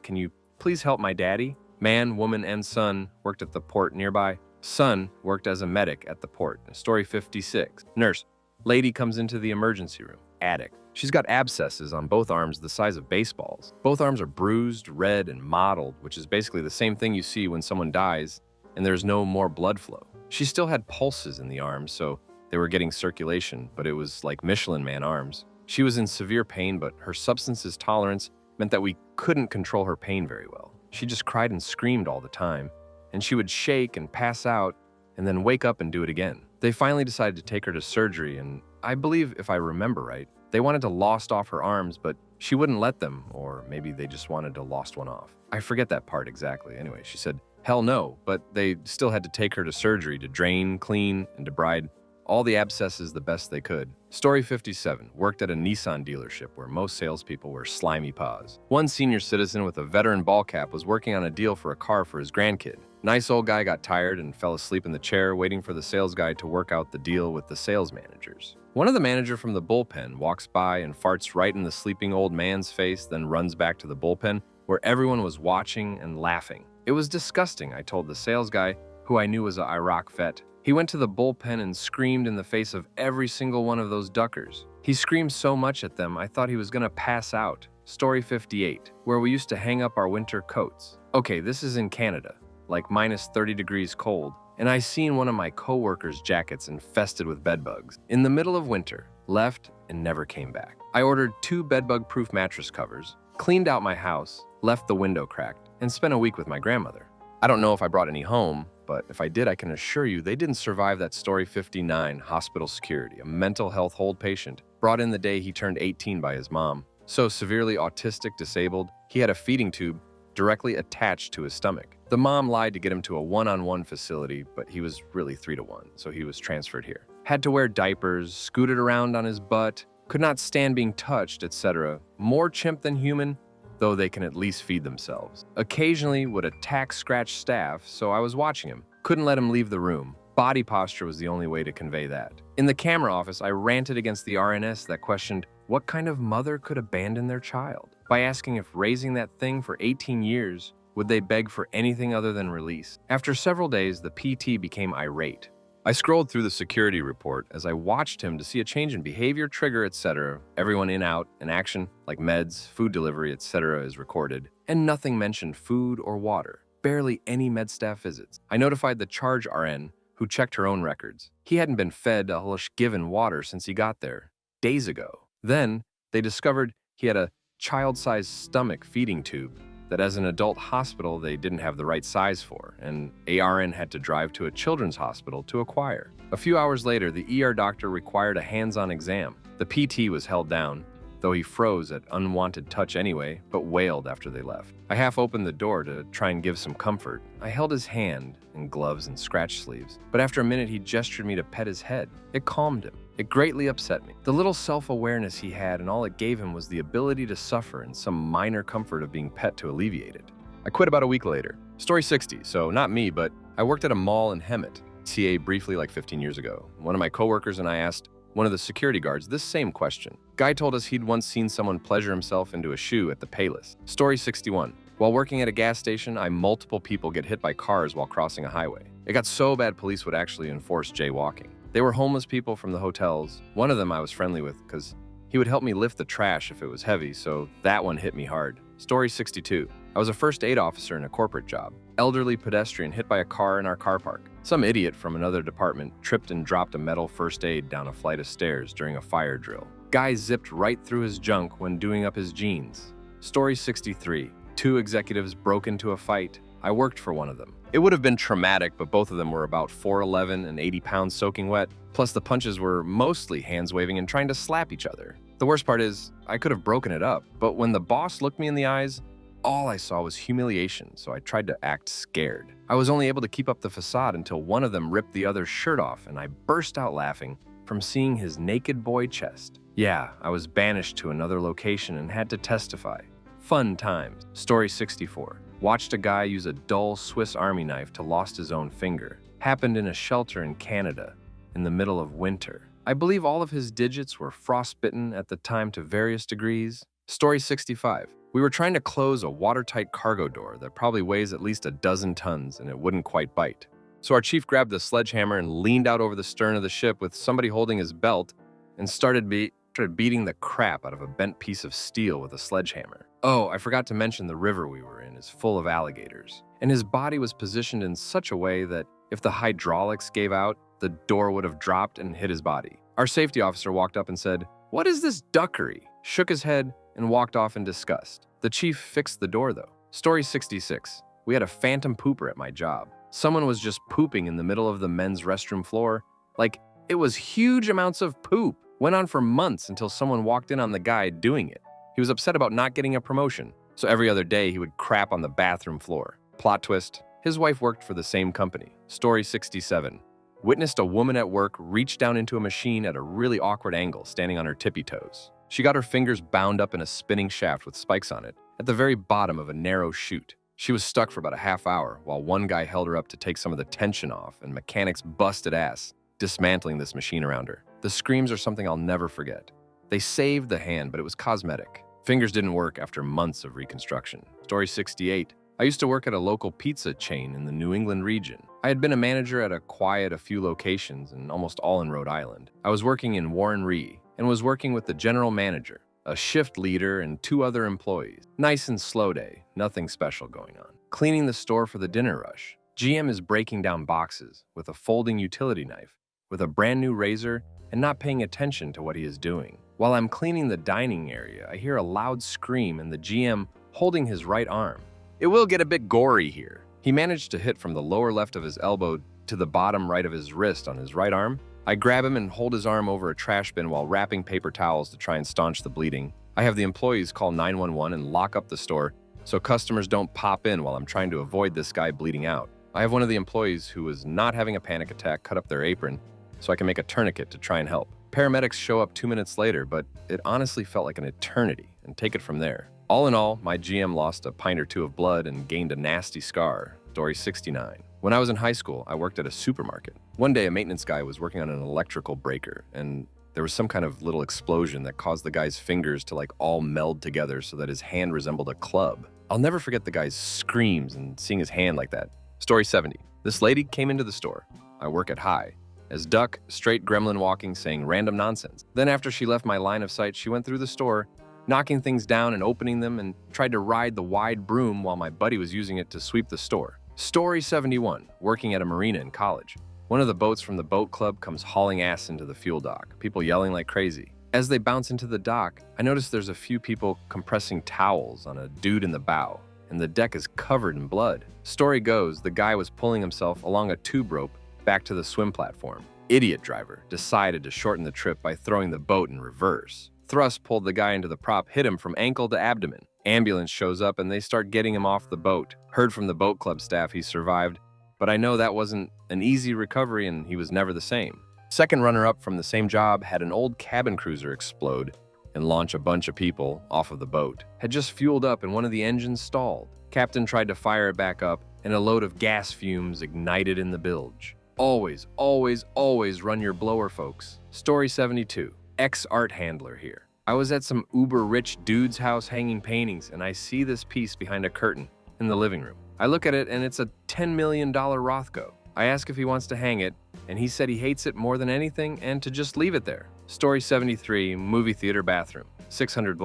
can you please help my daddy?" Man, woman, and son worked at the port nearby. Son worked as a medic at the port. Story 56. Nurse. Lady comes into the emergency room. Addict. She's got abscesses on both arms the size of baseballs. Both arms are bruised, red, and mottled, which is basically the same thing you see when someone dies and there's no more blood flow. She still had pulses in the arms, so they were getting circulation, but it was like Michelin Man arms. She was in severe pain, but her substances tolerance meant that we couldn't control her pain very well. She just cried and screamed all the time, and she would shake and pass out and then wake up and do it again. They finally decided to take her to surgery, and I believe, if I remember right, they wanted to lost off her arms, but she wouldn't let them, or maybe they just wanted to lost one off. I forget that part exactly. Anyway, she said, hell no, but they still had to take her to surgery to drain, clean, and debride all the abscesses the best they could. Story 57, worked at a Nissan dealership where most salespeople wear slimy paws. One senior citizen with a veteran ball cap was working on a deal for a car for his grandkid. Nice old guy got tired and fell asleep in the chair waiting for the sales guy to work out the deal with the sales managers. One of the manager from the bullpen walks by and farts right in the sleeping old man's face, then runs back to the bullpen where everyone was watching and laughing. It was disgusting, I told the sales guy, who I knew was an Iraq vet. He went to the bullpen and screamed in the face of every single one of those duckers. He screamed so much at them, I thought he was gonna pass out. Story 58, where we used to hang up our winter coats. Okay, this is in Canada, like minus 30 degrees cold, and I seen one of my coworkers' jackets infested with bedbugs. In the middle of winter, left and never came back. I ordered 2 bedbug-proof mattress covers, cleaned out my house, left the window cracked, and spent a week with my grandmother. I don't know if I brought any home, but if I did, I can assure you they didn't survive that Story 59 hospital security, a mental health hold patient, brought in the day he turned 18 by his mom. So severely autistic disabled, he had a feeding tube directly attached to his stomach. The mom lied to get him to a one-on-one facility, but he was really 3-to-1, so he was transferred here. Had to wear diapers, scooted around on his butt, could not stand being touched, etc. More chimp than human, though they can at least feed themselves. Occasionally would attack scratch staff, so I was watching him. Couldn't let him leave the room. Body posture was the only way to convey that. In the camera office, I ranted against the RNS that questioned what kind of mother could abandon their child by asking if raising that thing for 18 years, would they beg for anything other than release. After several days, the PT became irate. I scrolled through the security report as I watched him to see a change in behavior, trigger, etc. Everyone in, out, and action, like meds, food delivery, etc. is recorded, and nothing mentioned food or water. Barely any med staff visits. I notified the charge RN, who checked her own records. He hadn't been fed a hush given water since he got there, days ago. Then, they discovered he had a child-sized stomach feeding tube that as an adult hospital they didn't have the right size for, and ARN had to drive to a children's hospital to acquire. A few hours later, the ER doctor required a hands-on exam. The PT was held down, though he froze at unwanted touch anyway, but wailed after they left. I half opened the door to try and give some comfort. I held his hand in gloves and scratch sleeves, but after a minute he gestured me to pet his head. It calmed him. It greatly upset me. The little self-awareness he had, and all it gave him was the ability to suffer and some minor comfort of being pet to alleviate it. I quit about a week later. Story 60, so not me, but I worked at a mall in Hemet, CA briefly like 15 years ago. One of my coworkers and I asked one of the security guards this same question. Guy told us he'd once seen someone pleasure himself into a shoe at the Payless. Story 61. While working at a gas station, multiple people get hit by cars while crossing a highway. It got so bad police would actually enforce jaywalking. They were homeless people from the hotels. One of them I was friendly with because he would help me lift the trash if it was heavy, so that one hit me hard. Story 62. I was a first aid officer in a corporate job. Elderly pedestrian hit by a car in our car park. Some idiot from another department tripped and dropped a metal first aid down a flight of stairs during a fire drill. Guy zipped right through his junk when doing up his jeans. Story 63. 2 executives broke into a fight. I worked for one of them. It would have been traumatic, but both of them were about 4'11" and 80 pounds soaking wet. Plus the punches were mostly hands waving and trying to slap each other. The worst part is, I could have broken it up, but when the boss looked me in the eyes, all I saw was humiliation, so I tried to act scared. I was only able to keep up the facade until one of them ripped the other's shirt off, and I burst out laughing from seeing his naked boy chest. Yeah, I was banished to another location and had to testify. Fun times. Story 64. Watched a guy use a dull Swiss Army knife to lost his own finger. Happened in a shelter in Canada in the middle of winter. I believe all of his digits were frostbitten at the time to various degrees. Story 65. We were trying to close a watertight cargo door that probably weighs at least a dozen tons and it wouldn't quite bite. So our chief grabbed the sledgehammer and leaned out over the stern of the ship with somebody holding his belt and started started beating the crap out of a bent piece of steel with a sledgehammer. Oh, I forgot to mention the river we were in is full of alligators, and his body was positioned in such a way that if the hydraulics gave out, the door would have dropped and hit his body. Our safety officer walked up and said, "What is this duckery?" Shook his head and walked off in disgust. The chief fixed the door though. Story 66. We had a phantom pooper at my job. Someone was just pooping in the middle of the men's restroom floor. Like, it was huge amounts of poop. Went on for months until someone walked in on the guy doing it. He was upset about not getting a promotion, so every other day he would crap on the bathroom floor. Plot twist, his wife worked for the same company. Story 67. Witnessed a woman at work reach down into a machine at a really awkward angle, standing on her tippy toes. She got her fingers bound up in a spinning shaft with spikes on it, at the very bottom of a narrow chute. She was stuck for about a half hour, while one guy held her up to take some of the tension off, and mechanics busted ass, dismantling this machine around her. The screams are something I'll never forget. They saved the hand, but it was cosmetic. Fingers didn't work after months of reconstruction. Story 68. I used to work at a local pizza chain in the New England region. I had been a manager at a few locations, and almost all in Rhode Island. I was working in Warren Ree, and was working with the general manager, a shift leader, and 2 other employees. Nice and slow day, nothing special going on. Cleaning the store for the dinner rush. GM is breaking down boxes with a folding utility knife, with a brand new razor, and not paying attention to what he is doing. While I'm cleaning the dining area, I hear a loud scream and the GM holding his right arm. It will get a bit gory here. He managed to hit from the lower left of his elbow to the bottom right of his wrist on his right arm. I grab him and hold his arm over a trash bin while wrapping paper towels to try and staunch the bleeding. I have the employees call 911 and lock up the store so customers don't pop in while I'm trying to avoid this guy bleeding out. I have one of the employees who was not having a panic attack cut up their apron so I can make a tourniquet to try and help. Paramedics show up 2 minutes later, but it honestly felt like an eternity, and take it from there. All in all, my GM lost a pint or 2 of blood and gained a nasty scar. Story 69. When I was in high school, I worked at a supermarket. One day, a maintenance guy was working on an electrical breaker, and there was some kind of little explosion that caused the guy's fingers to all meld together so that his hand resembled a club. I'll never forget the guy's screams and seeing his hand like that. Story 70. This lady came into the store. I work at High. As Duck, straight gremlin walking, saying random nonsense. Then after she left my line of sight, she went through the store, knocking things down and opening them, and tried to ride the wide broom while my buddy was using it to sweep the store. Story 71. Working at a marina in college. One of the boats from the boat club comes hauling ass into the fuel dock, people yelling like crazy. As they bounce into the dock, I notice there's a few people compressing towels on a dude in the bow, and the deck is covered in blood. Story goes, the guy was pulling himself along a tube rope back to the swim platform. Idiot driver decided to shorten the trip by throwing the boat in reverse. Thrust pulled the guy into the prop, hit him from ankle to abdomen. Ambulance shows up and they start getting him off the boat. Heard from the boat club staff he survived, but I know that wasn't an easy recovery and he was never the same. Second runner-up from the same job had an old cabin cruiser explode and launch a bunch of people off of the boat. Had just fueled up and one of the engines stalled. Captain tried to fire it back up and a load of gas fumes ignited in the bilge. Always, always, always run your blower, folks. Story 72. Ex-art handler here. I was at some uber-rich dude's house hanging paintings, and I see this piece behind a curtain in the living room. I look at it, and it's a $10 million Rothko. I ask if he wants to hang it, and he said he hates it more than anything and to just leave it there. Story 73. Movie theater bathroom. 600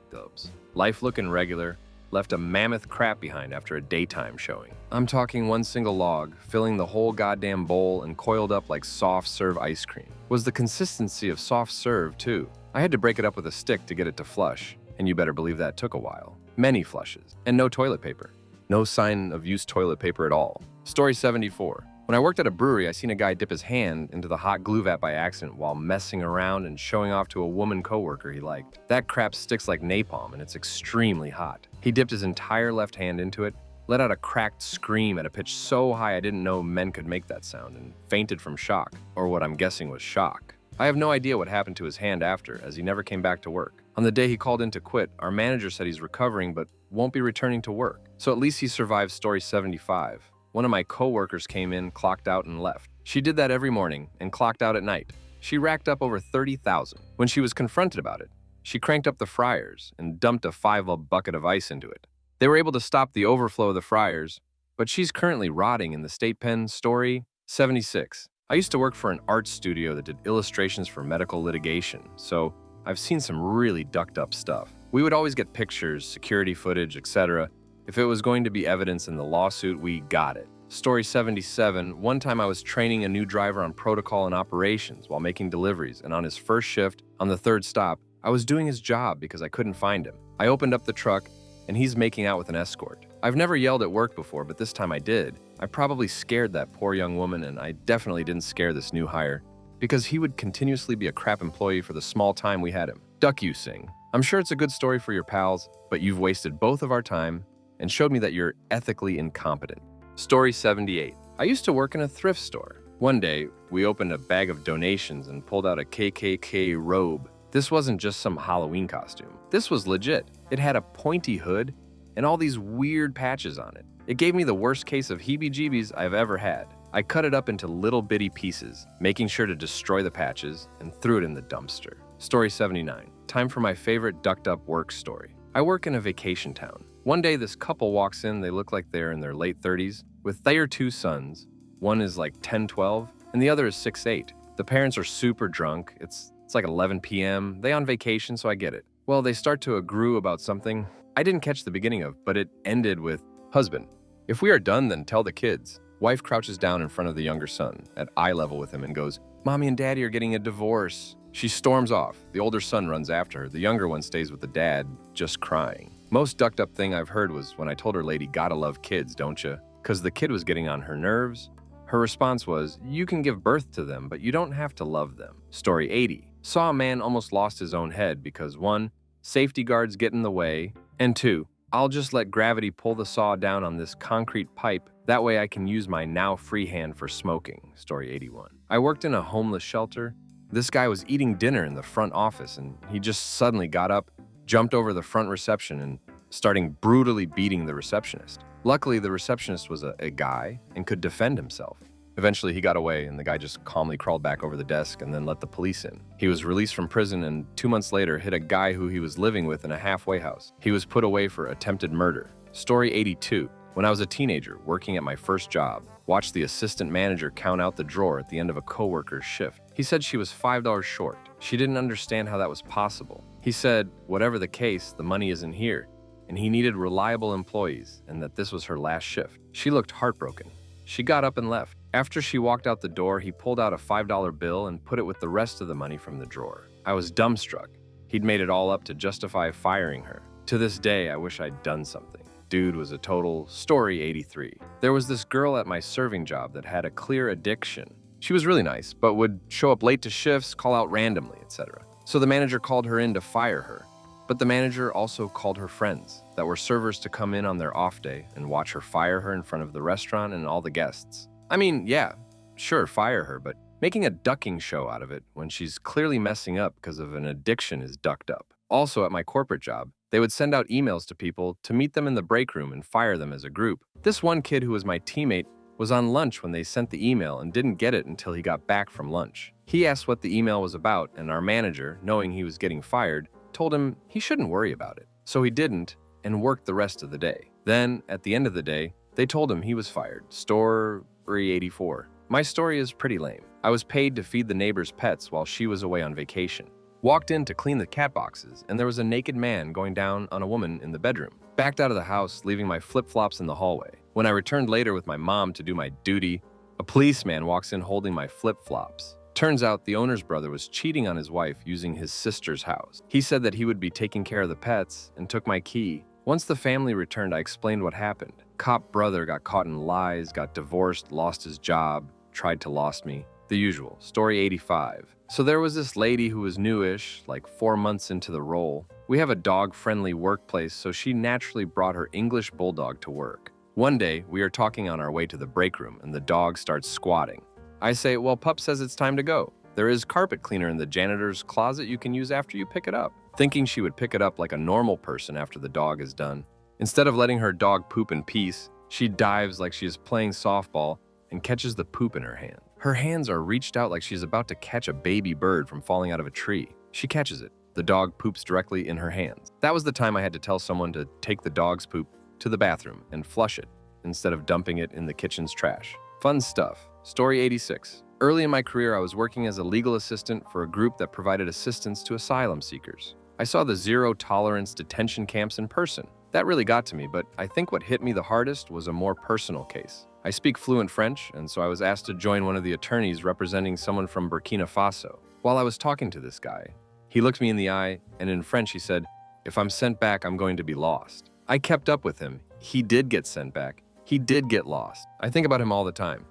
dubs. Life looking regular. Left a mammoth crap behind after a daytime showing. I'm talking one single log, filling the whole goddamn bowl and coiled up like soft serve ice cream. Was the consistency of soft serve, too. I had to break it up with a stick to get it to flush, and you better believe that took a while. Many flushes, and no toilet paper. No sign of used toilet paper at all. Story 74. When I worked at a brewery, I seen a guy dip his hand into the hot glue vat by accident while messing around and showing off to a woman coworker he liked. That crap sticks like napalm and it's extremely hot. He dipped his entire left hand into it, let out a cracked scream at a pitch so high I didn't know men could make that sound, and fainted from shock, or what I'm guessing was shock. I have no idea what happened to his hand after, as he never came back to work. On the day he called in to quit, our manager said he's recovering but won't be returning to work. So at least he survived Story 75. One of my coworkers came in, clocked out, and left. She did that every morning and clocked out at night. She racked up over $30,000. When she was confronted about it, she cranked up the fryers and dumped a 5-gallon bucket of ice into it. They were able to stop the overflow of the fryers, but she's currently rotting in the state pen. Story 76. I used to work for an art studio that did illustrations for medical litigation, so I've seen some really ducked up stuff. We would always get pictures, security footage, etc. If it was going to be evidence in the lawsuit, we got it. Story 77, one time I was training a new driver on protocol and operations while making deliveries, and on his first shift, on the third stop, I was doing his job because I couldn't find him. I opened up the truck, and he's making out with an escort. I've never yelled at work before, but this time I did. I probably scared that poor young woman, and I definitely didn't scare this new hire, because he would continuously be a crap employee for the small time we had him. Duck you sing. I'm sure it's a good story for your pals, but you've wasted both of our time and showed me that you're ethically incompetent. Story 78. I used to work in a thrift store. One day, we opened a bag of donations and pulled out a KKK robe. This wasn't just some Halloween costume. This was legit. It had a pointy hood and all these weird patches on it. It gave me the worst case of heebie-jeebies I've ever had. I cut it up into little bitty pieces, making sure to destroy the patches, and threw it in the dumpster. Story 79. Time for my favorite ducked up work story. I work in a vacation town. One day, this couple walks in. They look like they're in their late 30s, with their two sons. One is like 10, 12, and the other is 6, 8. The parents are super drunk. It's like 11 p.m. They on vacation, so I get it. Well, they start to agree about something I didn't catch the beginning of, but it ended with, "Husband, if we are done, then tell the kids." Wife crouches down in front of the younger son, at eye level with him, and goes, "Mommy and Daddy are getting a divorce." She storms off. The older son runs after her. The younger one stays with the dad, just crying. Most ducked up thing I've heard was when I told her, "Lady, gotta love kids, don't you?" Because the kid was getting on her nerves. Her response was, "You can give birth to them, but you don't have to love them." Story 80. Saw a man almost lost his own head because 1, safety guards get in the way, and 2, I'll just let gravity pull the saw down on this concrete pipe. That way I can use my now free hand for smoking. Story 81. I worked in a homeless shelter. This guy was eating dinner in the front office, and he just suddenly got up, jumped over the front reception, and starting brutally beating the receptionist. Luckily, the receptionist was a guy and could defend himself. Eventually, he got away, and the guy just calmly crawled back over the desk and then let the police in. He was released from prison and 2 months later hit a guy who he was living with in a halfway house. He was put away for attempted murder. Story 82. When I was a teenager working at my first job, watched the assistant manager count out the drawer at the end of a coworker's shift. He said she was $5 short. She didn't understand how that was possible. He said, whatever the case, the money isn't here, and he needed reliable employees, and that this was her last shift. She looked heartbroken. She got up and left. After she walked out the door, he pulled out a $5 bill and put it with the rest of the money from the drawer. I was dumbstruck. He'd made it all up to justify firing her. To this day, I wish I'd done something. Dude was a total. Story 83. There was this girl at my serving job that had a clear addiction. She was really nice, but would show up late to shifts, call out randomly, etc. So the manager called her in to fire her. But the manager also called her friends that were servers to come in on their off day and watch her fire her in front of the restaurant and all the guests. I mean, yeah, sure, fire her, but making a ducking show out of it when she's clearly messing up because of an addiction is ducked up. Also, at my corporate job, they would send out emails to people to meet them in the break room and fire them as a group. This one kid who was my teammate was on lunch when they sent the email and didn't get it until he got back from lunch. He asked what the email was about, and our manager, knowing he was getting fired, told him he shouldn't worry about it. So he didn't and worked the rest of the day. Then, at the end of the day, they told him he was fired. Story 84. My story is pretty lame. I was paid to feed the neighbor's pets while she was away on vacation. Walked in to clean the cat boxes, and there was a naked man going down on a woman in the bedroom. Backed out of the house, leaving my flip-flops in the hallway. When I returned later with my mom to do my duty, a policeman walks in holding my flip-flops. Turns out the owner's brother was cheating on his wife using his sister's house. He said that he would be taking care of the pets and took my key. Once the family returned, I explained what happened. Cop brother got caught in lies, got divorced, lost his job, tried to lost me. The usual. Story 85. So there was this lady who was newish, like 4 months into the role. We have a dog-friendly workplace, so she naturally brought her English bulldog to work. One day, we are talking on our way to the break room, and the dog starts squatting. I say, well, Pup says it's time to go. There is carpet cleaner in the janitor's closet you can use after you pick it up. Thinking she would pick it up like a normal person after the dog is done. Instead of letting her dog poop in peace, she dives like she is playing softball and catches the poop in her hand. Her hands are reached out like she's about to catch a baby bird from falling out of a tree. She catches it. The dog poops directly in her hands. That was the time I had to tell someone to take the dog's poop to the bathroom and flush it instead of dumping it in the kitchen's trash. Fun stuff. Story 86. Early in my career, I was working as a legal assistant for a group that provided assistance to asylum seekers. I saw the zero-tolerance detention camps in person. That really got to me, but I think what hit me the hardest was a more personal case. I speak fluent French, and so I was asked to join one of the attorneys representing someone from Burkina Faso. While I was talking to this guy, he looked me in the eye, and in French he said, "If I'm sent back, I'm going to be lost." I kept up with him. He did get sent back. He did get lost. I think about him all the time.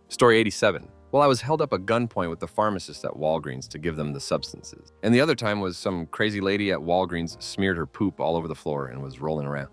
Story 87. Well, I was held up at gunpoint with the pharmacist at Walgreens to give them the substances. And the other time was some crazy lady at Walgreens smeared her poop all over the floor and was rolling around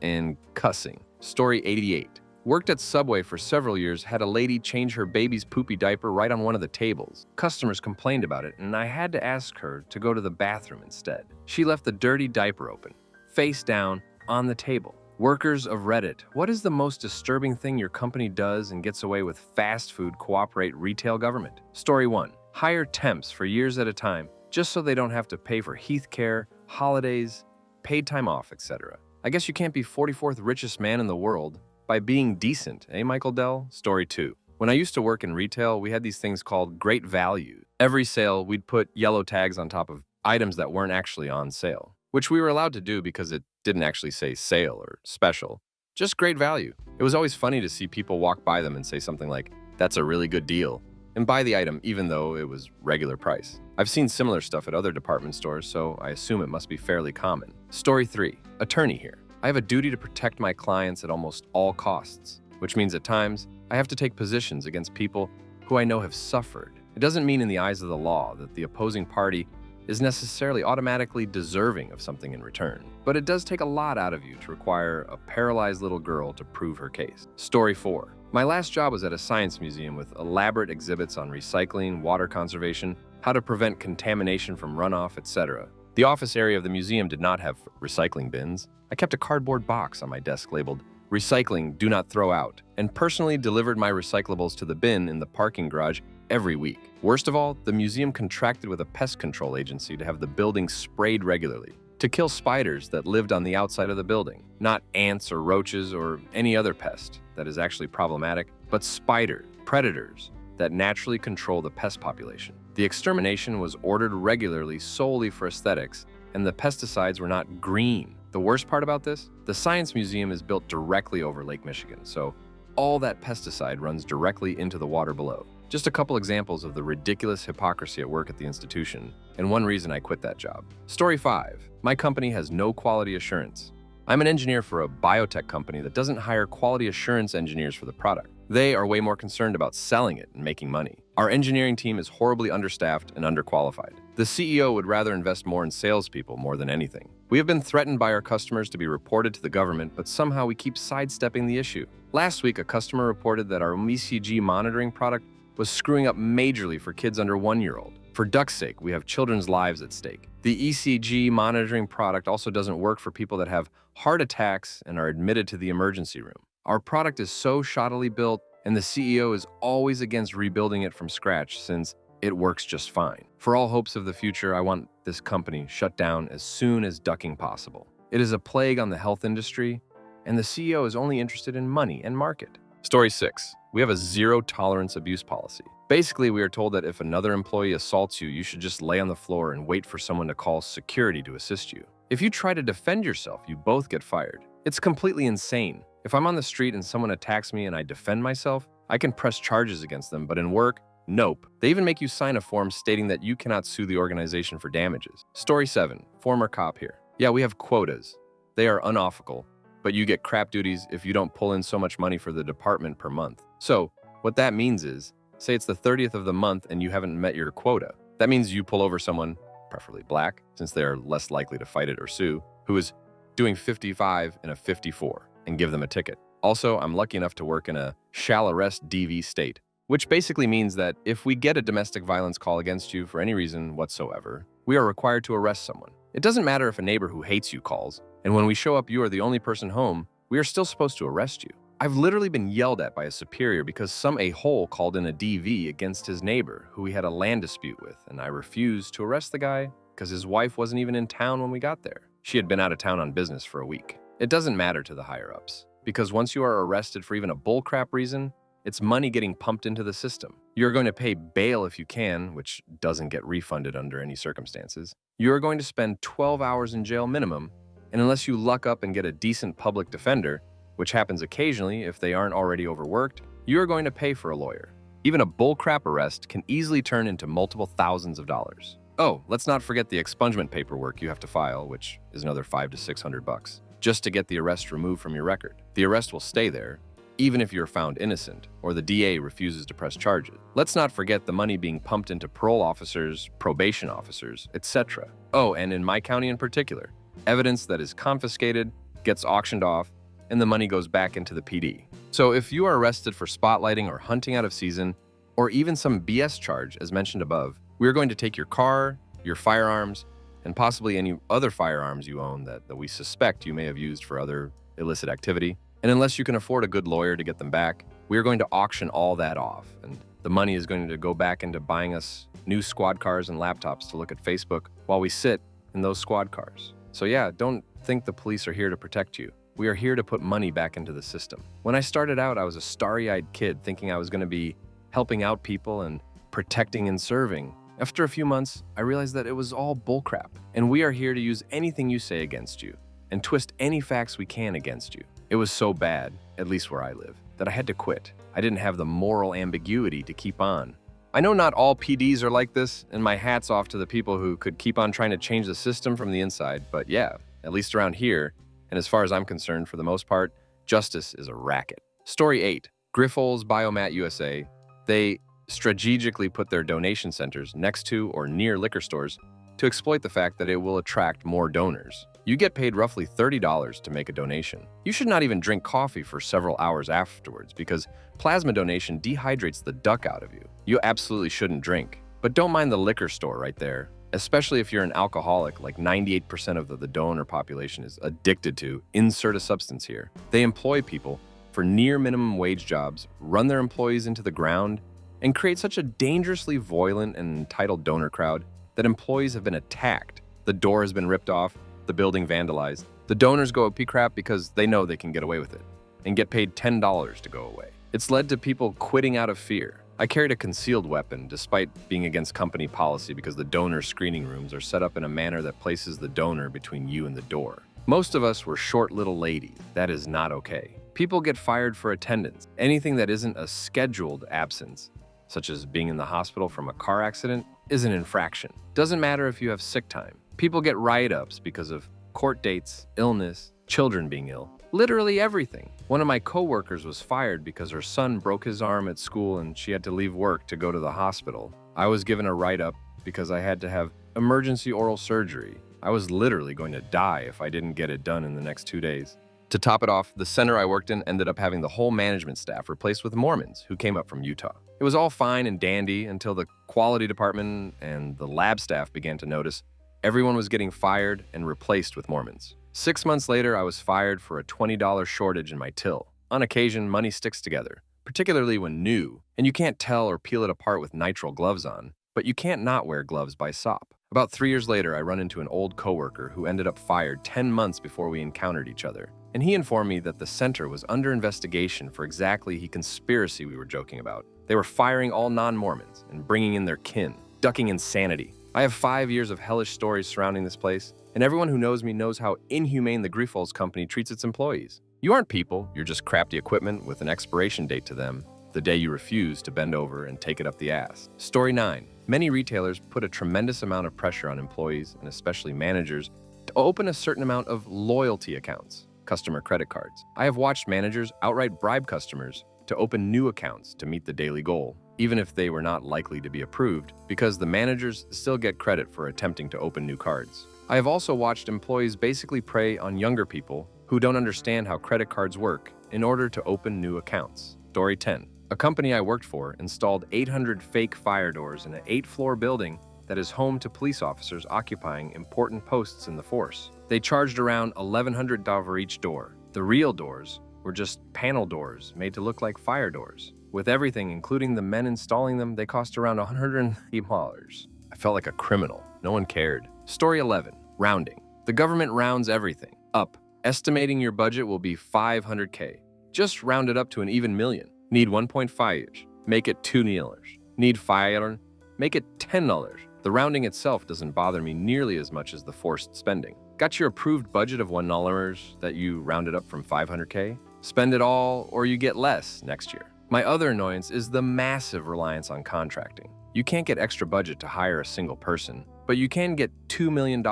and cussing. Story 88. Worked at Subway for several years, had a lady change her baby's poopy diaper right on one of the tables. Customers complained about it, and I had to ask her to go to the bathroom instead. She left the dirty diaper open, face down, on the table. Workers of Reddit, what is the most disturbing thing your company does and gets away with fast food cooperate retail government? Story 1. Hire temps for years at a time, just so they don't have to pay for health care, holidays, paid time off, etc. I guess you can't be 44th richest man in the world by being decent, eh, Michael Dell? Story 2. When I used to work in retail, we had these things called great value. Every sale, we'd put yellow tags on top of items that weren't actually on sale, which we were allowed to do because it didn't actually say sale or special, just great value. It was always funny to see people walk by them and say something like, "That's a really good deal," and buy the item even though it was regular price. I've seen similar stuff at other department stores, so I assume it must be fairly common. Story 3. Attorney here. I have a duty to protect my clients at almost all costs, which means at times I have to take positions against people who I know have suffered. It doesn't mean in the eyes of the law that the opposing party is necessarily automatically deserving of something in return, but it does take a lot out of you to require a paralyzed little girl to prove her case. Story 4. My last job was at a science museum with elaborate exhibits on recycling, water conservation, how to prevent contamination from runoff, etc. The office area of the museum did not have recycling bins. I kept a cardboard box on my desk labeled "Recycling, do not throw out," and personally delivered my recyclables to the bin in the parking garage every week. Worst of all, the museum contracted with a pest control agency to have the building sprayed regularly to kill spiders that lived on the outside of the building. Not ants or roaches or any other pest that is actually problematic, but spiders, predators that naturally control the pest population. The extermination was ordered regularly solely for aesthetics, and the pesticides were not green. The worst part about this? The Science Museum is built directly over Lake Michigan, so all that pesticide runs directly into the water below. Just a couple examples of the ridiculous hypocrisy at work at the institution, and one reason I quit that job. Story 5. My company has no quality assurance. I'm an engineer for a biotech company that doesn't hire quality assurance engineers for the product. They are way more concerned about selling it and making money. Our engineering team is horribly understaffed and underqualified. The CEO would rather invest more in salespeople more than anything. We have been threatened by our customers to be reported to the government, but somehow we keep sidestepping the issue. Last week, a customer reported that our ECG monitoring product was screwing up majorly for kids under 1-year-old. For duck's sake, we have children's lives at stake. The ECG monitoring product also doesn't work for people that have heart attacks and are admitted to the emergency room. Our product is so shoddily built, and the CEO is always against rebuilding it from scratch since it works just fine. For all hopes of the future, I want this company shut down as soon as ducking possible. It is a plague on the health industry, and the CEO is only interested in money and market. Story 6. We have a zero-tolerance abuse policy. Basically, we are told that if another employee assaults you, you should just lay on the floor and wait for someone to call security to assist you. If you try to defend yourself, you both get fired. It's completely insane. If I'm on the street and someone attacks me and I defend myself, I can press charges against them, but in work, nope. They even make you sign a form stating that you cannot sue the organization for damages. Story 7. Former cop here. Yeah, we have quotas. They are unethical, but you get crap duties if you don't pull in so much money for the department per month. So, what that means is, say it's the 30th of the month and you haven't met your quota. That means you pull over someone, preferably black, since they are less likely to fight it or sue, who is doing 55 in a 54, and give them a ticket. Also, I'm lucky enough to work in a shall arrest DV state, which basically means that if we get a domestic violence call against you for any reason whatsoever, we are required to arrest someone. It doesn't matter if a neighbor who hates you calls, and when we show up you are the only person home, we are still supposed to arrest you. I've literally been yelled at by a superior because some a-hole called in a DV against his neighbor who he had a land dispute with, and I refused to arrest the guy because his wife wasn't even in town when we got there. She had been out of town on business for a week. It doesn't matter to the higher-ups, because once you are arrested for even a bullcrap reason, it's money getting pumped into the system. You're going to pay bail if you can, which doesn't get refunded under any circumstances. You're going to spend 12 hours in jail minimum, and unless you luck up and get a decent public defender, which happens occasionally if they aren't already overworked, you're going to pay for a lawyer. Even a bullcrap arrest can easily turn into multiple thousands of dollars. Oh, let's not forget the expungement paperwork you have to file, which is another $500 to $600, just to get the arrest removed from your record. The arrest will stay there, even if you're found innocent or the DA refuses to press charges. Let's not forget the money being pumped into parole officers, probation officers, etc. Oh, and in my county in particular, evidence that is confiscated gets auctioned off, and the money goes back into the PD. So if you are arrested for spotlighting or hunting out of season, or even some BS charge as mentioned above, we are going to take your car, your firearms, and possibly any other firearms you own that we suspect you may have used for other illicit activity. And unless you can afford a good lawyer to get them back, we are going to auction all that off, and the money is going to go back into buying us new squad cars and laptops to look at Facebook while we sit in those squad cars. So yeah, don't think the police are here to protect you. We are here to put money back into the system. When I started out, I was a starry-eyed kid thinking I was going to be helping out people and protecting and serving. After a few months, I realized that it was all bullcrap, and we are here to use anything you say against you and twist any facts we can against you. It was so bad, at least where I live, that I had to quit. I didn't have the moral ambiguity to keep on. I know not all PDs are like this, and my hat's off to the people who could keep on trying to change the system from the inside, but yeah, at least around here, and as far as I'm concerned, for the most part, justice is a racket. Story 8. Grifols Biomat USA. They strategically put their donation centers next to or near liquor stores to exploit the fact that it will attract more donors. You get paid roughly $30 to make a donation. You should not even drink coffee for several hours afterwards because plasma donation dehydrates the duck out of you. You absolutely shouldn't drink. But don't mind the liquor store right there, especially if you're an alcoholic like 98% of the donor population is addicted to. Insert a substance here. They employ people for near minimum wage jobs, run their employees into the ground, and create such a dangerously violent and entitled donor crowd that employees have been attacked. The door has been ripped off, the building vandalized. The donors go pee crap because they know they can get away with it and get paid $10 to go away. It's led to people quitting out of fear. I carried a concealed weapon despite being against company policy because the donor screening rooms are set up in a manner that places the donor between you and the door. Most of us were short little ladies. That is not okay. People get fired for attendance. Anything that isn't a scheduled absence, such as being in the hospital from a car accident, is an infraction. Doesn't matter if you have sick time. People get write-ups because of court dates, illness, children being ill. Literally everything. One of my coworkers was fired because her son broke his arm at school and she had to leave work to go to the hospital. I was given a write-up because I had to have emergency oral surgery. I was literally going to die if I didn't get it done in the next 2 days. To top it off, the center I worked in ended up having the whole management staff replaced with Mormons who came up from Utah. It was all fine and dandy until the quality department and the lab staff began to notice everyone was getting fired and replaced with Mormons. 6 months later, I was fired for a $20 shortage in my till. On occasion, money sticks together, particularly when new, and you can't tell or peel it apart with nitrile gloves on, but you can't not wear gloves by SOP. About 3 years later, I run into an old coworker who ended up fired 10 months before we encountered each other, and he informed me that the center was under investigation for exactly the conspiracy we were joking about. They were firing all non-Mormons and bringing in their kin, ducking insanity. I have 5 years of hellish stories surrounding this place, and everyone who knows me knows how inhumane the Grifols company treats its employees. You aren't people, you're just crafty equipment with an expiration date to them the day you refuse to bend over and take it up the ass. Story 9. Many retailers put a tremendous amount of pressure on employees, and especially managers, to open a certain amount of loyalty accounts, customer credit cards. I have watched managers outright bribe customers to open new accounts to meet the daily goal, even if they were not likely to be approved, because the managers still get credit for attempting to open new cards. I have also watched employees basically prey on younger people who don't understand how credit cards work in order to open new accounts. Story 10. A company I worked for installed 800 fake fire doors in an 8th-floor building that is home to police officers occupying important posts in the force. They charged around $1,100 for each door. The real doors were just panel doors made to look like fire doors. With everything, including the men installing them, they cost around $100. I felt like a criminal. No one cared. Story 11. Rounding. The government rounds everything up. Estimating your budget will be $500K. Just round it up to an even million. Need 1.5 each. Make it $2 million. Need fire? Make it $10. The rounding itself doesn't bother me nearly as much as the forced spending. Got your approved budget of $1 that you rounded up from 500K? Spend it all or you get less next year. My other annoyance is the massive reliance on contracting. You can't get extra budget to hire a single person, but you can get $2 million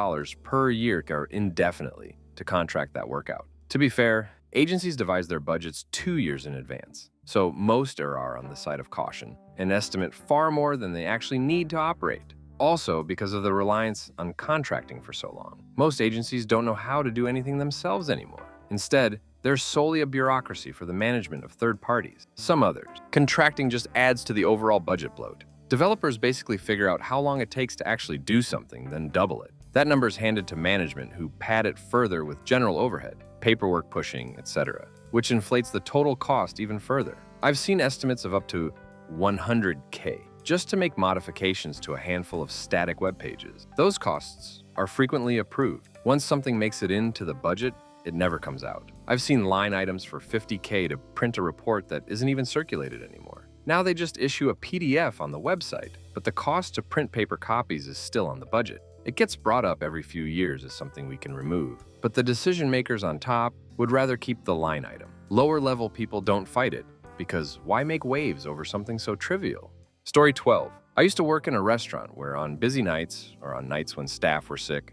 per year or indefinitely to contract that work out. To be fair, agencies devise their budgets 2 years in advance, so most are on the side of caution and estimate far more than they actually need to operate. Also, because of the reliance on contracting for so long, most agencies don't know how to do anything themselves anymore. Instead, they're solely a bureaucracy for the management of third parties, some others. Contracting just adds to the overall budget bloat. Developers basically figure out how long it takes to actually do something, then double it. That number is handed to management, who pad it further with general overhead, paperwork pushing, etc., which inflates the total cost even further. I've seen estimates of up to 100K just to make modifications to a handful of static web pages. Those costs are frequently approved. Once something makes it into the budget, it never comes out. I've seen line items for 50K to print a report that isn't even circulated anymore. Now they just issue a PDF on the website, but the cost to print paper copies is still on the budget. It gets brought up every few years as something we can remove, but the decision makers on top would rather keep the line item. Lower level people don't fight it, because why make waves over something so trivial? Story 12. I used to work in a restaurant where on busy nights, or on nights when staff were sick,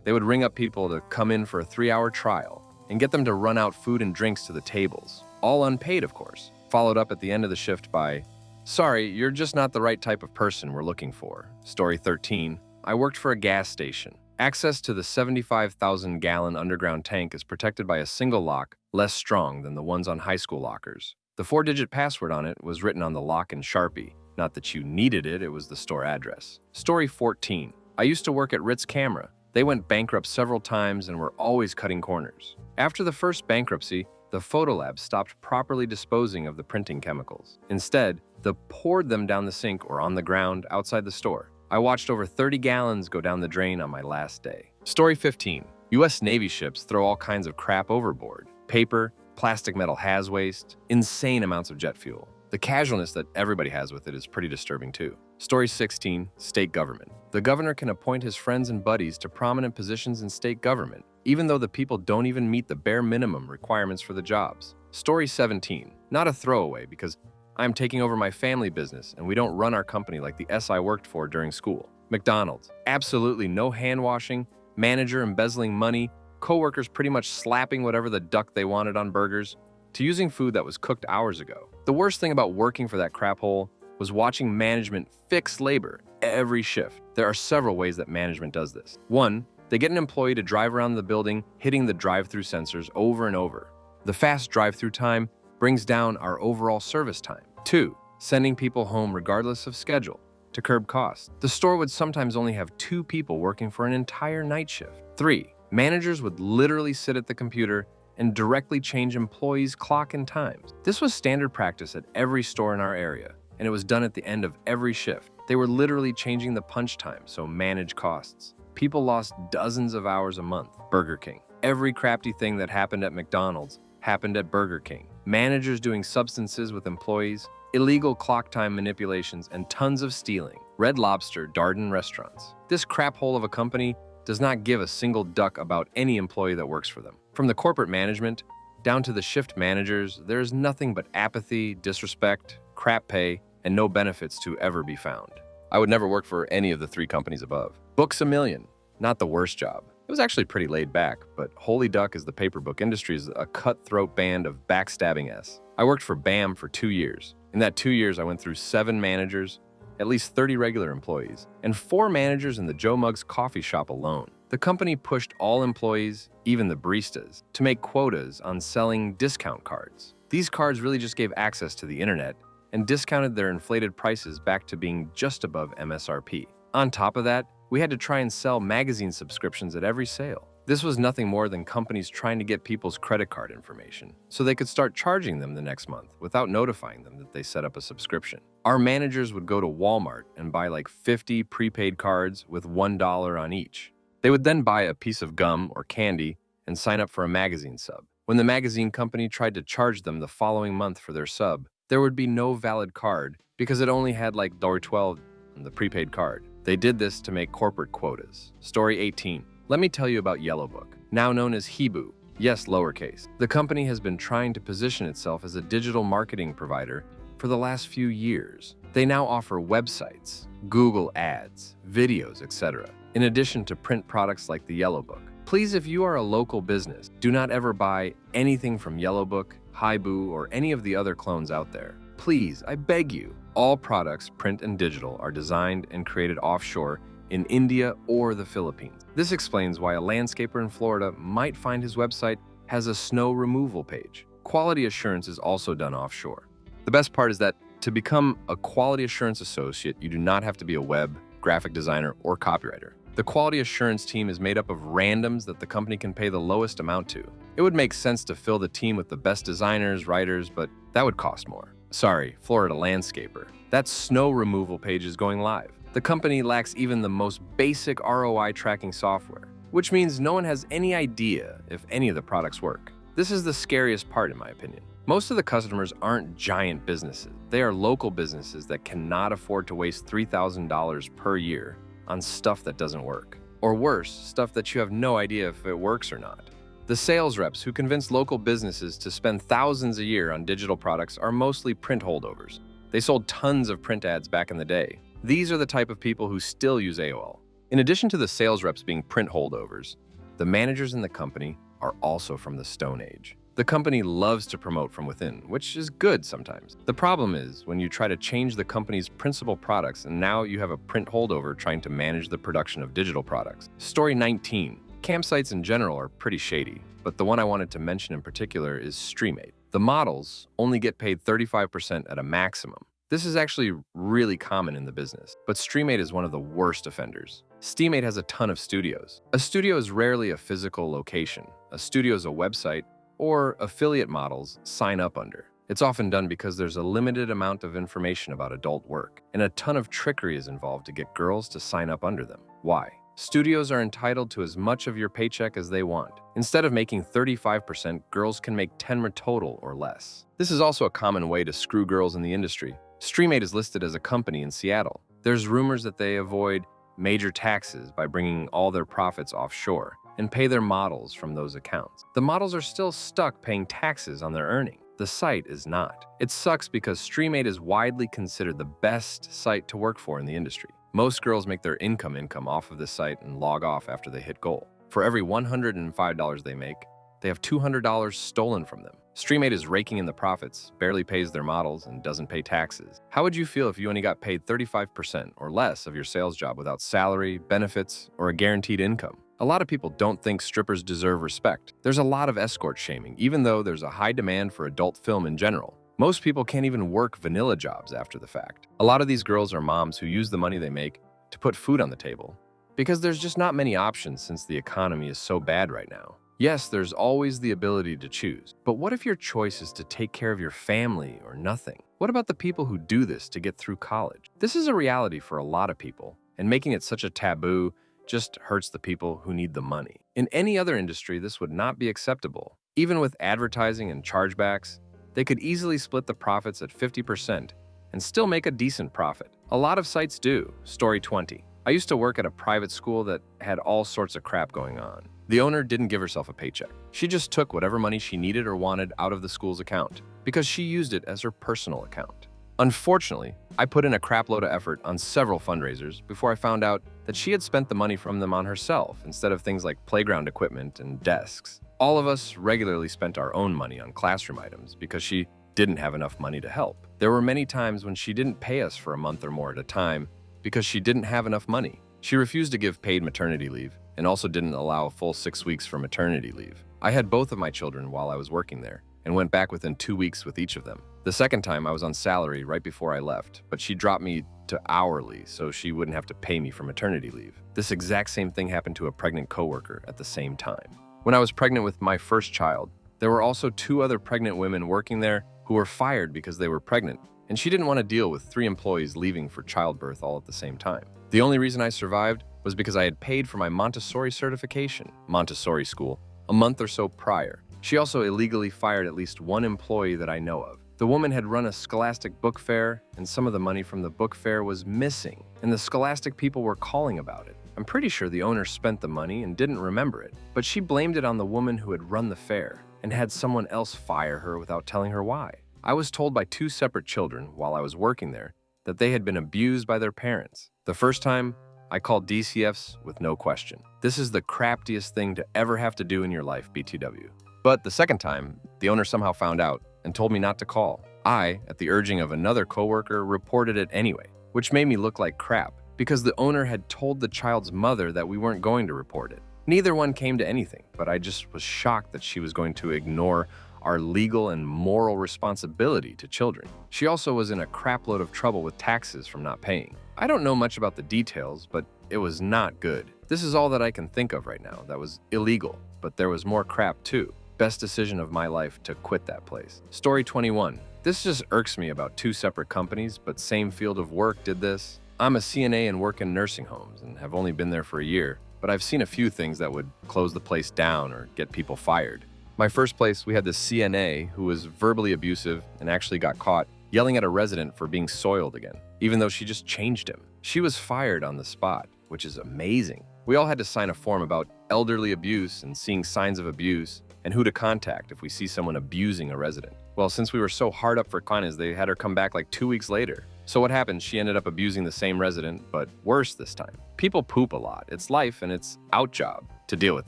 they would ring up people to come in for a 3-hour trial and get them to run out food and drinks to the tables. All unpaid, of course. Followed up at the end of the shift by, "Sorry, you're just not the right type of person we're looking for." Story 13. I worked for a gas station. Access to the 75,000-gallon underground tank is protected by a single lock, less strong than the ones on high school lockers. The 4-digit password on it was written on the lock in Sharpie. Not that you needed it, it was the store address. Story 14. I used to work at Ritz Camera. They went bankrupt several times and were always cutting corners. After the first bankruptcy, the photo lab stopped properly disposing of the printing chemicals. Instead, they poured them down the sink or on the ground outside the store. I watched over 30 gallons go down the drain on my last day. Story 15. U.S. Navy ships throw all kinds of crap overboard. Paper, plastic metal haz waste, insane amounts of jet fuel. The casualness that everybody has with it is pretty disturbing too. Story 16. State government. The governor can appoint his friends and buddies to prominent positions in state government, even though the people don't even meet the bare minimum requirements for the jobs. Story 17. Not a throwaway, because I'm taking over my family business and we don't run our company like the S I worked for during school. McDonald's. Absolutely no hand washing, manager embezzling money, coworkers pretty much slapping whatever the duck they wanted on burgers, to using food that was cooked hours ago. The worst thing about working for that crap hole was watching management fix labor every shift. There are several ways that management does this. 1, they get an employee to drive around the building, hitting the drive-through sensors over and over. The fast drive-through time brings down our overall service time. 2, sending people home regardless of schedule to curb costs. The store would sometimes only have 2 people working for an entire night shift. 3, managers would literally sit at the computer and directly change employees' clock and times. This was standard practice at every store in our area, and it was done at the end of every shift. They were literally changing the punch time, so manage costs. People lost dozens of hours a month. Burger King. Every crafty thing that happened at McDonald's happened at Burger King. Managers doing substances with employees, illegal clock time manipulations, and tons of stealing. Red Lobster, Darden restaurants. This crap hole of a company does not give a single duck about any employee that works for them. From the corporate management down to the shift managers, there is nothing but apathy, disrespect, crap pay, and no benefits to ever be found. I would never work for any of the 3 companies above. Books a Million. Not the worst job. It was actually pretty laid back, but holy duck is the paper book industry is a cutthroat band of backstabbing S. I worked for BAM for 2 years. In that 2 years, I went through 7 managers, at least 30 regular employees, and 4 managers in the Joe Muggs coffee shop alone. The company pushed all employees, even the baristas, to make quotas on selling discount cards. These cards really just gave access to the internet and discounted their inflated prices back to being just above MSRP. On top of that, we had to try and sell magazine subscriptions at every sale. This was nothing more than companies trying to get people's credit card information so they could start charging them the next month without notifying them that they set up a subscription. Our managers would go to Walmart and buy like 50 prepaid cards with $1 on each. They would then buy a piece of gum or candy and sign up for a magazine sub. When the magazine company tried to charge them the following month for their sub, there would be no valid card because it only had like $12 on the prepaid card. They did this to make corporate quotas. Story 18. Let me tell you about Yellowbook, now known as Hibu. Yes, lowercase. The company has been trying to position itself as a digital marketing provider for the last few years. They now offer websites, Google Ads, videos, etc., in addition to print products like the Yellowbook. Please, if you are a local business, do not ever buy anything from Yellowbook, Hibu, or any of the other clones out there. Please, I beg you. All products, print and digital, are designed and created offshore in India or the Philippines. This explains why a landscaper in Florida might find his website has a snow removal page. Quality assurance is also done offshore. The best part is that to become a quality assurance associate, you do not have to be a web, graphic designer, or copywriter. The quality assurance team is made up of randoms that the company can pay the lowest amount to. It would make sense to fill the team with the best designers, writers, but that would cost more. Sorry, Florida landscaper. That snow removal page is going live. The company lacks even the most basic ROI tracking software, which means no one has any idea if any of the products work. This is the scariest part, in my opinion. Most of the customers aren't giant businesses. They are local businesses that cannot afford to waste $3,000 per year on stuff that doesn't work. Or worse, stuff that you have no idea if it works or not. The sales reps who convince local businesses to spend thousands a year on digital products are mostly print holdovers. They sold tons of print ads back in the day. These are the type of people who still use AOL. In addition to the sales reps being print holdovers, the managers in the company are also from the Stone Age. The company loves to promote from within, which is good sometimes. The problem is when you try to change the company's principal products and now you have a print holdover trying to manage the production of digital products. Story 19. Campsites in general are pretty shady, but the one I wanted to mention in particular is StreamAid. The models only get paid 35% at a maximum. This is actually really common in the business, but StreamAid is one of the worst offenders. StreamAid has a ton of studios. A studio is rarely a physical location. A studio is a website or affiliate models sign up under. It's often done because there's a limited amount of information about adult work, and a ton of trickery is involved to get girls to sign up under them. Why? Studios are entitled to as much of your paycheck as they want. Instead of making 35%, girls can make 10% total or less. This is also a common way to screw girls in the industry. StreamAid is listed as a company in Seattle. There's rumors that they avoid major taxes by bringing all their profits offshore and pay their models from those accounts. The models are still stuck paying taxes on their earning. The site is not. It sucks because StreamAid is widely considered the best site to work for in the industry. Most girls make their income off of this site and log off after they hit goal. For every $105 they make, they have $200 stolen from them. StreamAid is raking in the profits, barely pays their models, and doesn't pay taxes. How would you feel if you only got paid 35% or less of your sales job without salary, benefits, or a guaranteed income? A lot of people don't think strippers deserve respect. There's a lot of escort shaming, even though there's a high demand for adult film in general. Most people can't even work vanilla jobs after the fact. A lot of these girls are moms who use the money they make to put food on the table, because there's just not many options since the economy is so bad right now. Yes, there's always the ability to choose, but what if your choice is to take care of your family or nothing? What about the people who do this to get through college? This is a reality for a lot of people, and making it such a taboo just hurts the people who need the money. In any other industry, this would not be acceptable. Even with advertising and chargebacks, they could easily split the profits at 50% and still make a decent profit. A lot of sites do. Story 20. I used to work at a private school that had all sorts of crap going on. The owner didn't give herself a paycheck. She just took whatever money she needed or wanted out of the school's account because she used it as her personal account. Unfortunately, I put in a crapload of effort on several fundraisers before I found out that she had spent the money from them on herself instead of things like playground equipment and desks. All of us regularly spent our own money on classroom items because she didn't have enough money to help. There were many times when she didn't pay us for a month or more at a time because she didn't have enough money. She refused to give paid maternity leave and also didn't allow a full 6 weeks for maternity leave. I had both of my children while I was working there and went back within 2 weeks with each of them. The second time I was on salary right before I left, but she dropped me to hourly so she wouldn't have to pay me for maternity leave. This exact same thing happened to a pregnant coworker at the same time. When I was pregnant with my first child, there were also 2 other pregnant women working there who were fired because they were pregnant, and she didn't want to deal with 3 employees leaving for childbirth all at the same time. The only reason I survived was because I had paid for my Montessori certification, Montessori school, a month or so prior. She also illegally fired at least 1 employee that I know of. The woman had run a Scholastic book fair, and some of the money from the book fair was missing, and the Scholastic people were calling about it. I'm pretty sure the owner spent the money and didn't remember it, but she blamed it on the woman who had run the fair and had someone else fire her without telling her why. I was told by 2 separate children while I was working there that they had been abused by their parents. The first time, I called DCFs with no question. This is the crappiest thing to ever have to do in your life, BTW. But the second time, the owner somehow found out and told me not to call. I, at the urging of another coworker, reported it anyway, which made me look like crap because the owner had told the child's mother that we weren't going to report it. Neither one came to anything, but I just was shocked that she was going to ignore our legal and moral responsibility to children. She also was in a crapload of trouble with taxes from not paying. I don't know much about the details, but it was not good. This is all that I can think of right now that was illegal, but there was more crap too. Best decision of my life to quit that place. Story 21. This just irks me about 2 separate companies, but same field of work did this. I'm a CNA and work in nursing homes and have only been there for a year, but I've seen a few things that would close the place down or get people fired. My first place, we had this CNA who was verbally abusive and actually got caught yelling at a resident for being soiled again, even though she just changed him. She was fired on the spot, which is amazing. We all had to sign a form about elderly abuse and seeing signs of abuse and who to contact if we see someone abusing a resident. Well, since we were so hard up for clients, they had her come back like 2 weeks later. So what happened? She ended up abusing the same resident, but worse this time. People poop a lot. It's life and it's our job to deal with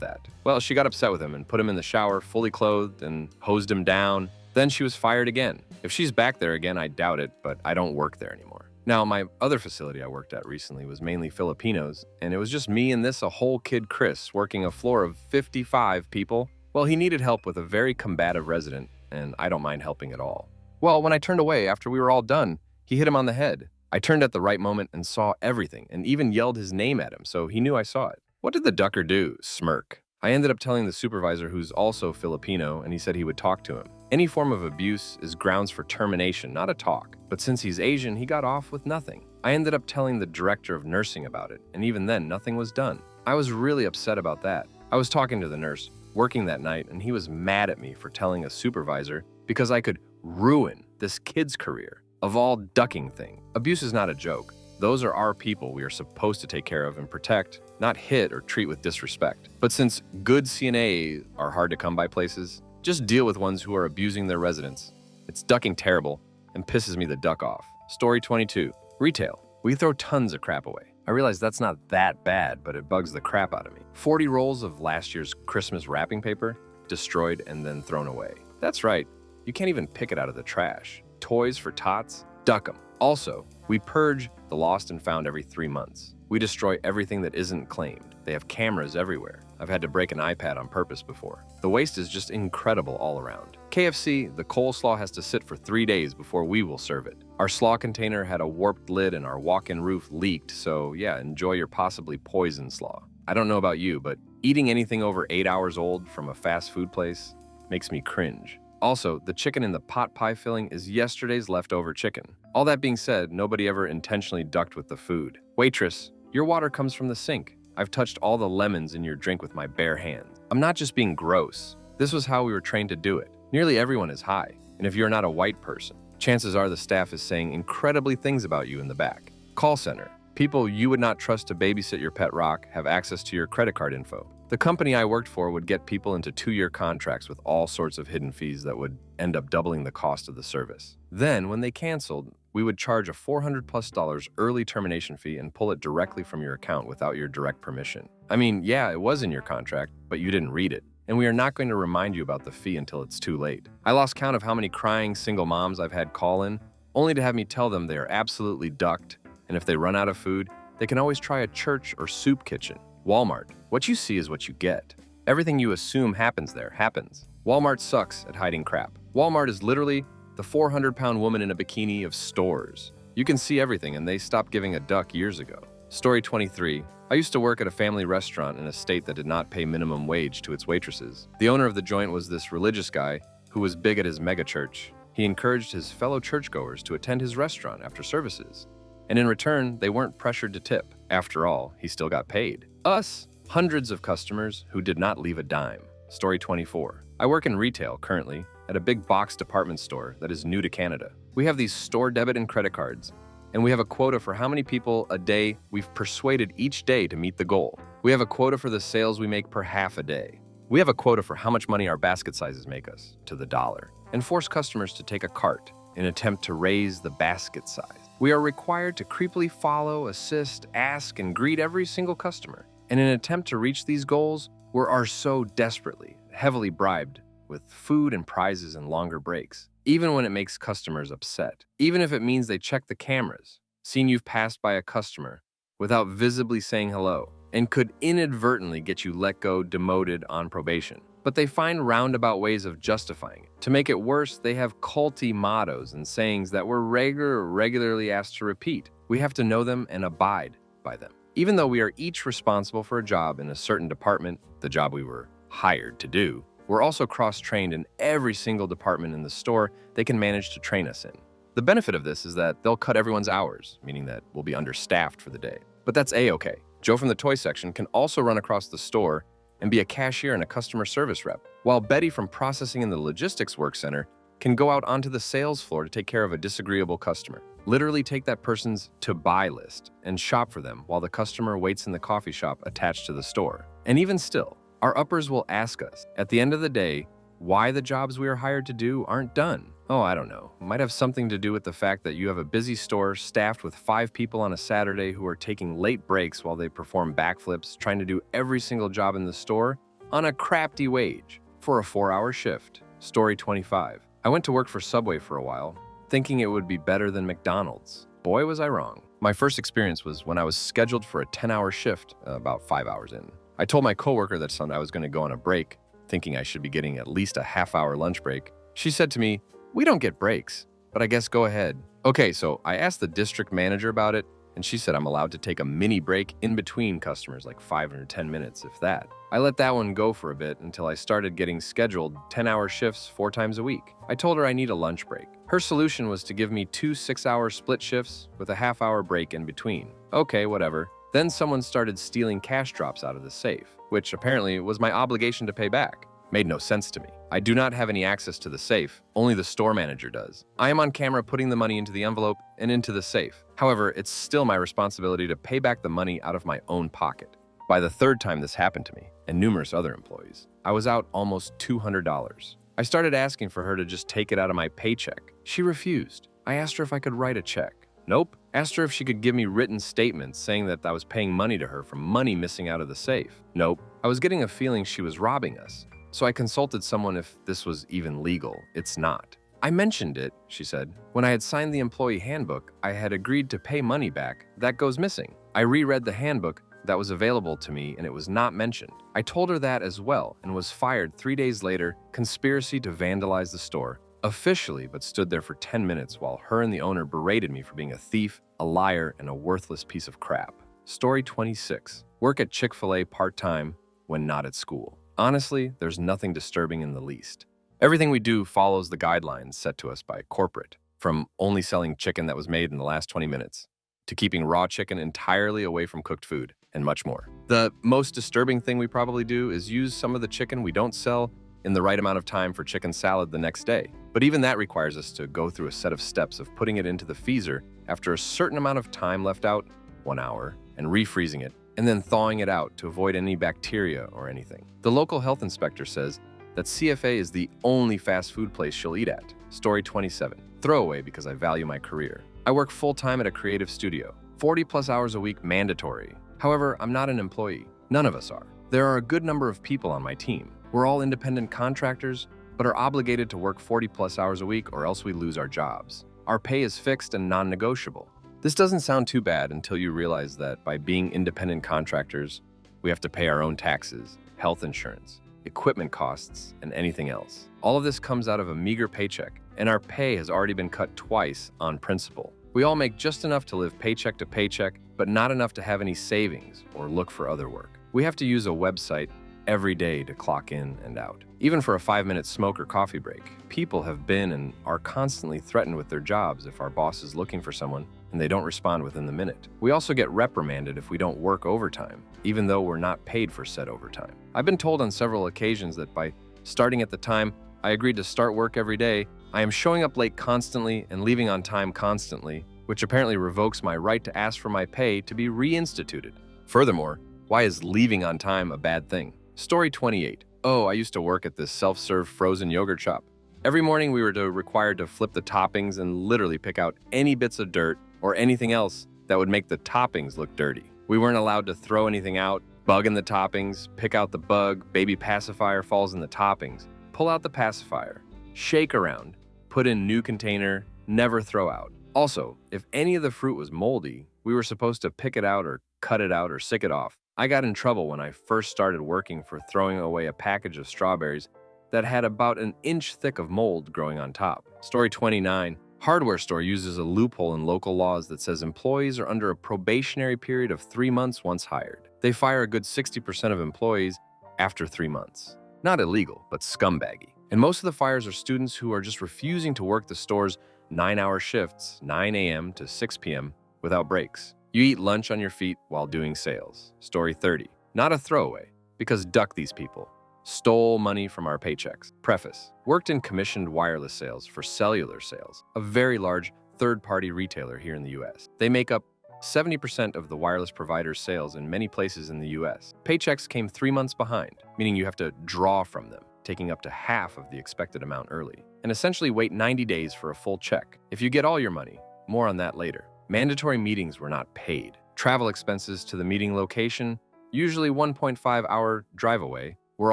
that. Well, she got upset with him and put him in the shower fully clothed and hosed him down. Then she was fired again. If she's back there again, I doubt it, but I don't work there anymore. Now, my other facility I worked at recently was mainly Filipinos, and it was just me and a whole kid Chris working a floor of 55 people. Well, he needed help with a very combative resident, and I don't mind helping at all. Well, when I turned away after we were all done, he hit him on the head. I turned at the right moment and saw everything, and even yelled his name at him, so he knew I saw it. What did the ducker do? Smirk. I ended up telling the supervisor, who's also Filipino, and he said he would talk to him. Any form of abuse is grounds for termination, not a talk. But since he's Asian, he got off with nothing. I ended up telling the director of nursing about it, and even then, nothing was done. I was really upset about that. I was talking to the nurse, working that night, and he was mad at me for telling a supervisor because I could ruin this kid's career. Of all ducking thing. Abuse is not a joke. Those are our people we are supposed to take care of and protect, not hit or treat with disrespect. But since good CNA are hard to come by places, just deal with ones who are abusing their residents. It's ducking terrible and pisses me the duck off. Story 22. Retail. We throw tons of crap away. I realize that's not that bad, but it bugs the crap out of me. 40 rolls of last year's Christmas wrapping paper, destroyed and then thrown away. That's right, you can't even pick it out of the trash. Toys for tots, duck them. Also, we purge the lost and found every 3 months. We destroy everything that isn't claimed. They have cameras everywhere. I've had to break an iPad on purpose before. The waste is just incredible all around. KFC, the coleslaw has to sit for 3 days before we will serve it. Our slaw container had a warped lid and our walk-in roof leaked, so yeah, enjoy your possibly poisoned slaw. I don't know about you, but eating anything over 8 hours old from a fast food place makes me cringe. Also, the chicken in the pot pie filling is yesterday's leftover chicken. All that being said, nobody ever intentionally ducked with the food. Waitress, your water comes from the sink. I've touched all the lemons in your drink with my bare hands. I'm not just being gross. This was how we were trained to do it. Nearly everyone is high, and if you're not a white person, chances are the staff is saying incredibly things about you in the back. Call center. People you would not trust to babysit your pet rock have access to your credit card info. The company I worked for would get people into 2-year contracts with all sorts of hidden fees that would end up doubling the cost of the service. Then, when they canceled, we would charge a $400+ early termination fee and pull it directly from your account without your direct permission. I mean, yeah, it was in your contract, but you didn't read it. And we are not going to remind you about the fee until it's too late. I lost count of how many crying single moms I've had call in, only to have me tell them they are absolutely ducked, and if they run out of food, they can always try a church or soup kitchen. Walmart. What you see is what you get. Everything you assume happens there happens. Walmart sucks at hiding crap. Walmart is literally the 400-pound woman in a bikini of stores. You can see everything, and they stopped giving a duck years ago. Story 23. I used to work at a family restaurant in a state that did not pay minimum wage to its waitresses. The owner of the joint was this religious guy who was big at his megachurch. He encouraged his fellow churchgoers to attend his restaurant after services. And in return, they weren't pressured to tip. After all, he still got paid. Us, hundreds of customers who did not leave a dime. Story 24. I work in retail currently, at a big box department store that is new to Canada. We have these store debit and credit cards, and we have a quota for how many people a day we've persuaded each day to meet the goal. We have a quota for the sales we make per half a day. We have a quota for how much money our basket sizes make us, to the dollar, and force customers to take a cart in an attempt to raise the basket size. We are required to creepily follow, assist, ask, and greet every single customer. And in an attempt to reach these goals, we are so desperately, heavily bribed with food and prizes and longer breaks, even when it makes customers upset. Even if it means they check the cameras, seeing you've passed by a customer without visibly saying hello, and could inadvertently get you let go, demoted, on probation. But they find roundabout ways of justifying it. To make it worse, they have culty mottos and sayings that we're regularly asked to repeat. We have to know them and abide by them. Even though we are each responsible for a job in a certain department, the job we were hired to do, we're also cross-trained in every single department in the store they can manage to train us in. The benefit of this is that they'll cut everyone's hours, meaning that we'll be understaffed for the day. But that's A-okay. Joe from the toy section can also run across the store and be a cashier and a customer service rep, while Betty from processing in the logistics work center can go out onto the sales floor to take care of a disagreeable customer. Literally take that person's to-buy list and shop for them while the customer waits in the coffee shop attached to the store. And even still, our uppers will ask us, at the end of the day, why the jobs we are hired to do aren't done. Oh, I don't know. Might have something to do with the fact that you have a busy store staffed with 5 people on a Saturday who are taking late breaks while they perform backflips, trying to do every single job in the store on a crafty wage for a 4-hour shift. Story 25. I went to work for Subway for a while, thinking it would be better than McDonald's. Boy, was I wrong. My first experience was when I was scheduled for a 10-hour shift, about 5 hours in. I told my coworker that Sunday I was going to go on a break, thinking I should be getting at least a half-hour lunch break. She said to me, "We don't get breaks, but I guess go ahead." Okay, so I asked the district manager about it, and she said I'm allowed to take a mini break in between customers, like 5 or 10 minutes, if that. I let that one go for a bit until I started getting scheduled 10-hour shifts 4 times a week. I told her I need a lunch break. Her solution was to give me 2 6-hour split shifts with a half-hour break in between. Okay, whatever. Then someone started stealing cash drops out of the safe, which apparently was my obligation to pay back. Made no sense to me. I do not have any access to the safe, only the store manager does. I am on camera putting the money into the envelope and into the safe. However, it's still my responsibility to pay back the money out of my own pocket. By the 3rd time this happened to me, and numerous other employees, I was out almost $200. I started asking for her to just take it out of my paycheck. She refused. I asked her if I could write a check. Nope. Asked her if she could give me written statements saying that I was paying money to her from money missing out of the safe. Nope. I was getting a feeling she was robbing us. So I consulted someone if this was even legal. It's not. I mentioned it, she said. When I had signed the employee handbook, I had agreed to pay money back. That goes missing. I reread the handbook that was available to me and it was not mentioned. I told her that as well and was fired 3 days later, conspiracy to vandalize the store, officially, but stood there for 10 minutes while her and the owner berated me for being a thief, a liar, and a worthless piece of crap. Story 26. Work at Chick-fil-A part-time when not at school. Honestly, there's nothing disturbing in the least. Everything we do follows the guidelines set to us by corporate, from only selling chicken that was made in the last 20 minutes, to keeping raw chicken entirely away from cooked food, and much more. The most disturbing thing we probably do is use some of the chicken we don't sell in the right amount of time for chicken salad the next day. But even that requires us to go through a set of steps of putting it into the freezer after a certain amount of time left out, 1 hour, and refreezing it, and then thawing it out to avoid any bacteria or anything. The local health inspector says that CFA is the only fast food place she'll eat at. Story 27. Throwaway because I value my career. I work full-time at a creative studio. 40+ hours a week mandatory. However, I'm not an employee. None of us are. There are a good number of people on my team. We're all independent contractors, but are obligated to work 40+ hours a week or else we lose our jobs. Our pay is fixed and non-negotiable. This doesn't sound too bad until you realize that by being independent contractors, we have to pay our own taxes, health insurance, equipment costs, and anything else. All of this comes out of a meager paycheck, and our pay has already been cut twice on principle. We all make just enough to live paycheck to paycheck, but not enough to have any savings or look for other work. We have to use a website every day to clock in and out. Even for a 5-minute smoke or coffee break, people have been and are constantly threatened with their jobs if our boss is looking for someone and they don't respond within the minute. We also get reprimanded if we don't work overtime, even though we're not paid for said overtime. I've been told on several occasions that by starting at the time I agreed to start work every day. I am showing up late constantly and leaving on time constantly, which apparently revokes my right to ask for my pay to be reinstituted. Furthermore, why is leaving on time a bad thing? Story 28. Oh, I used to work at this self-serve frozen yogurt shop. Every morning we were required to flip the toppings and literally pick out any bits of dirt or anything else that would make the toppings look dirty. We weren't allowed to throw anything out, bug in the toppings, pick out the bug, baby pacifier falls in the toppings, pull out the pacifier, shake around, put in new container, never throw out. Also, if any of the fruit was moldy, we were supposed to pick it out or cut it out or sick it off. I got in trouble when I first started working for throwing away a package of strawberries that had about an inch thick of mold growing on top. Story 29. Hardware store uses a loophole in local laws that says employees are under a probationary period of 3 months once hired. They fire a good 60% of employees after 3 months. Not illegal, but scumbaggy. And most of the fires are students who are just refusing to work the store's 9-hour shifts, 9 a.m. to 6 p.m. without breaks. You eat lunch on your feet while doing sales. Story 30. Not a throwaway, because duck these people. Stole money from our paychecks. Preface. Worked in commissioned wireless sales for cellular sales, a very large third-party retailer here in the U.S. They make up 70% of the wireless provider's sales in many places in the U.S. Paychecks came 3 months behind, meaning you have to draw from them, taking up to half of the expected amount early, and essentially wait 90 days for a full check. If you get all your money, more on that later. Mandatory meetings were not paid. Travel expenses to the meeting location, usually 1.5-hour drive away, were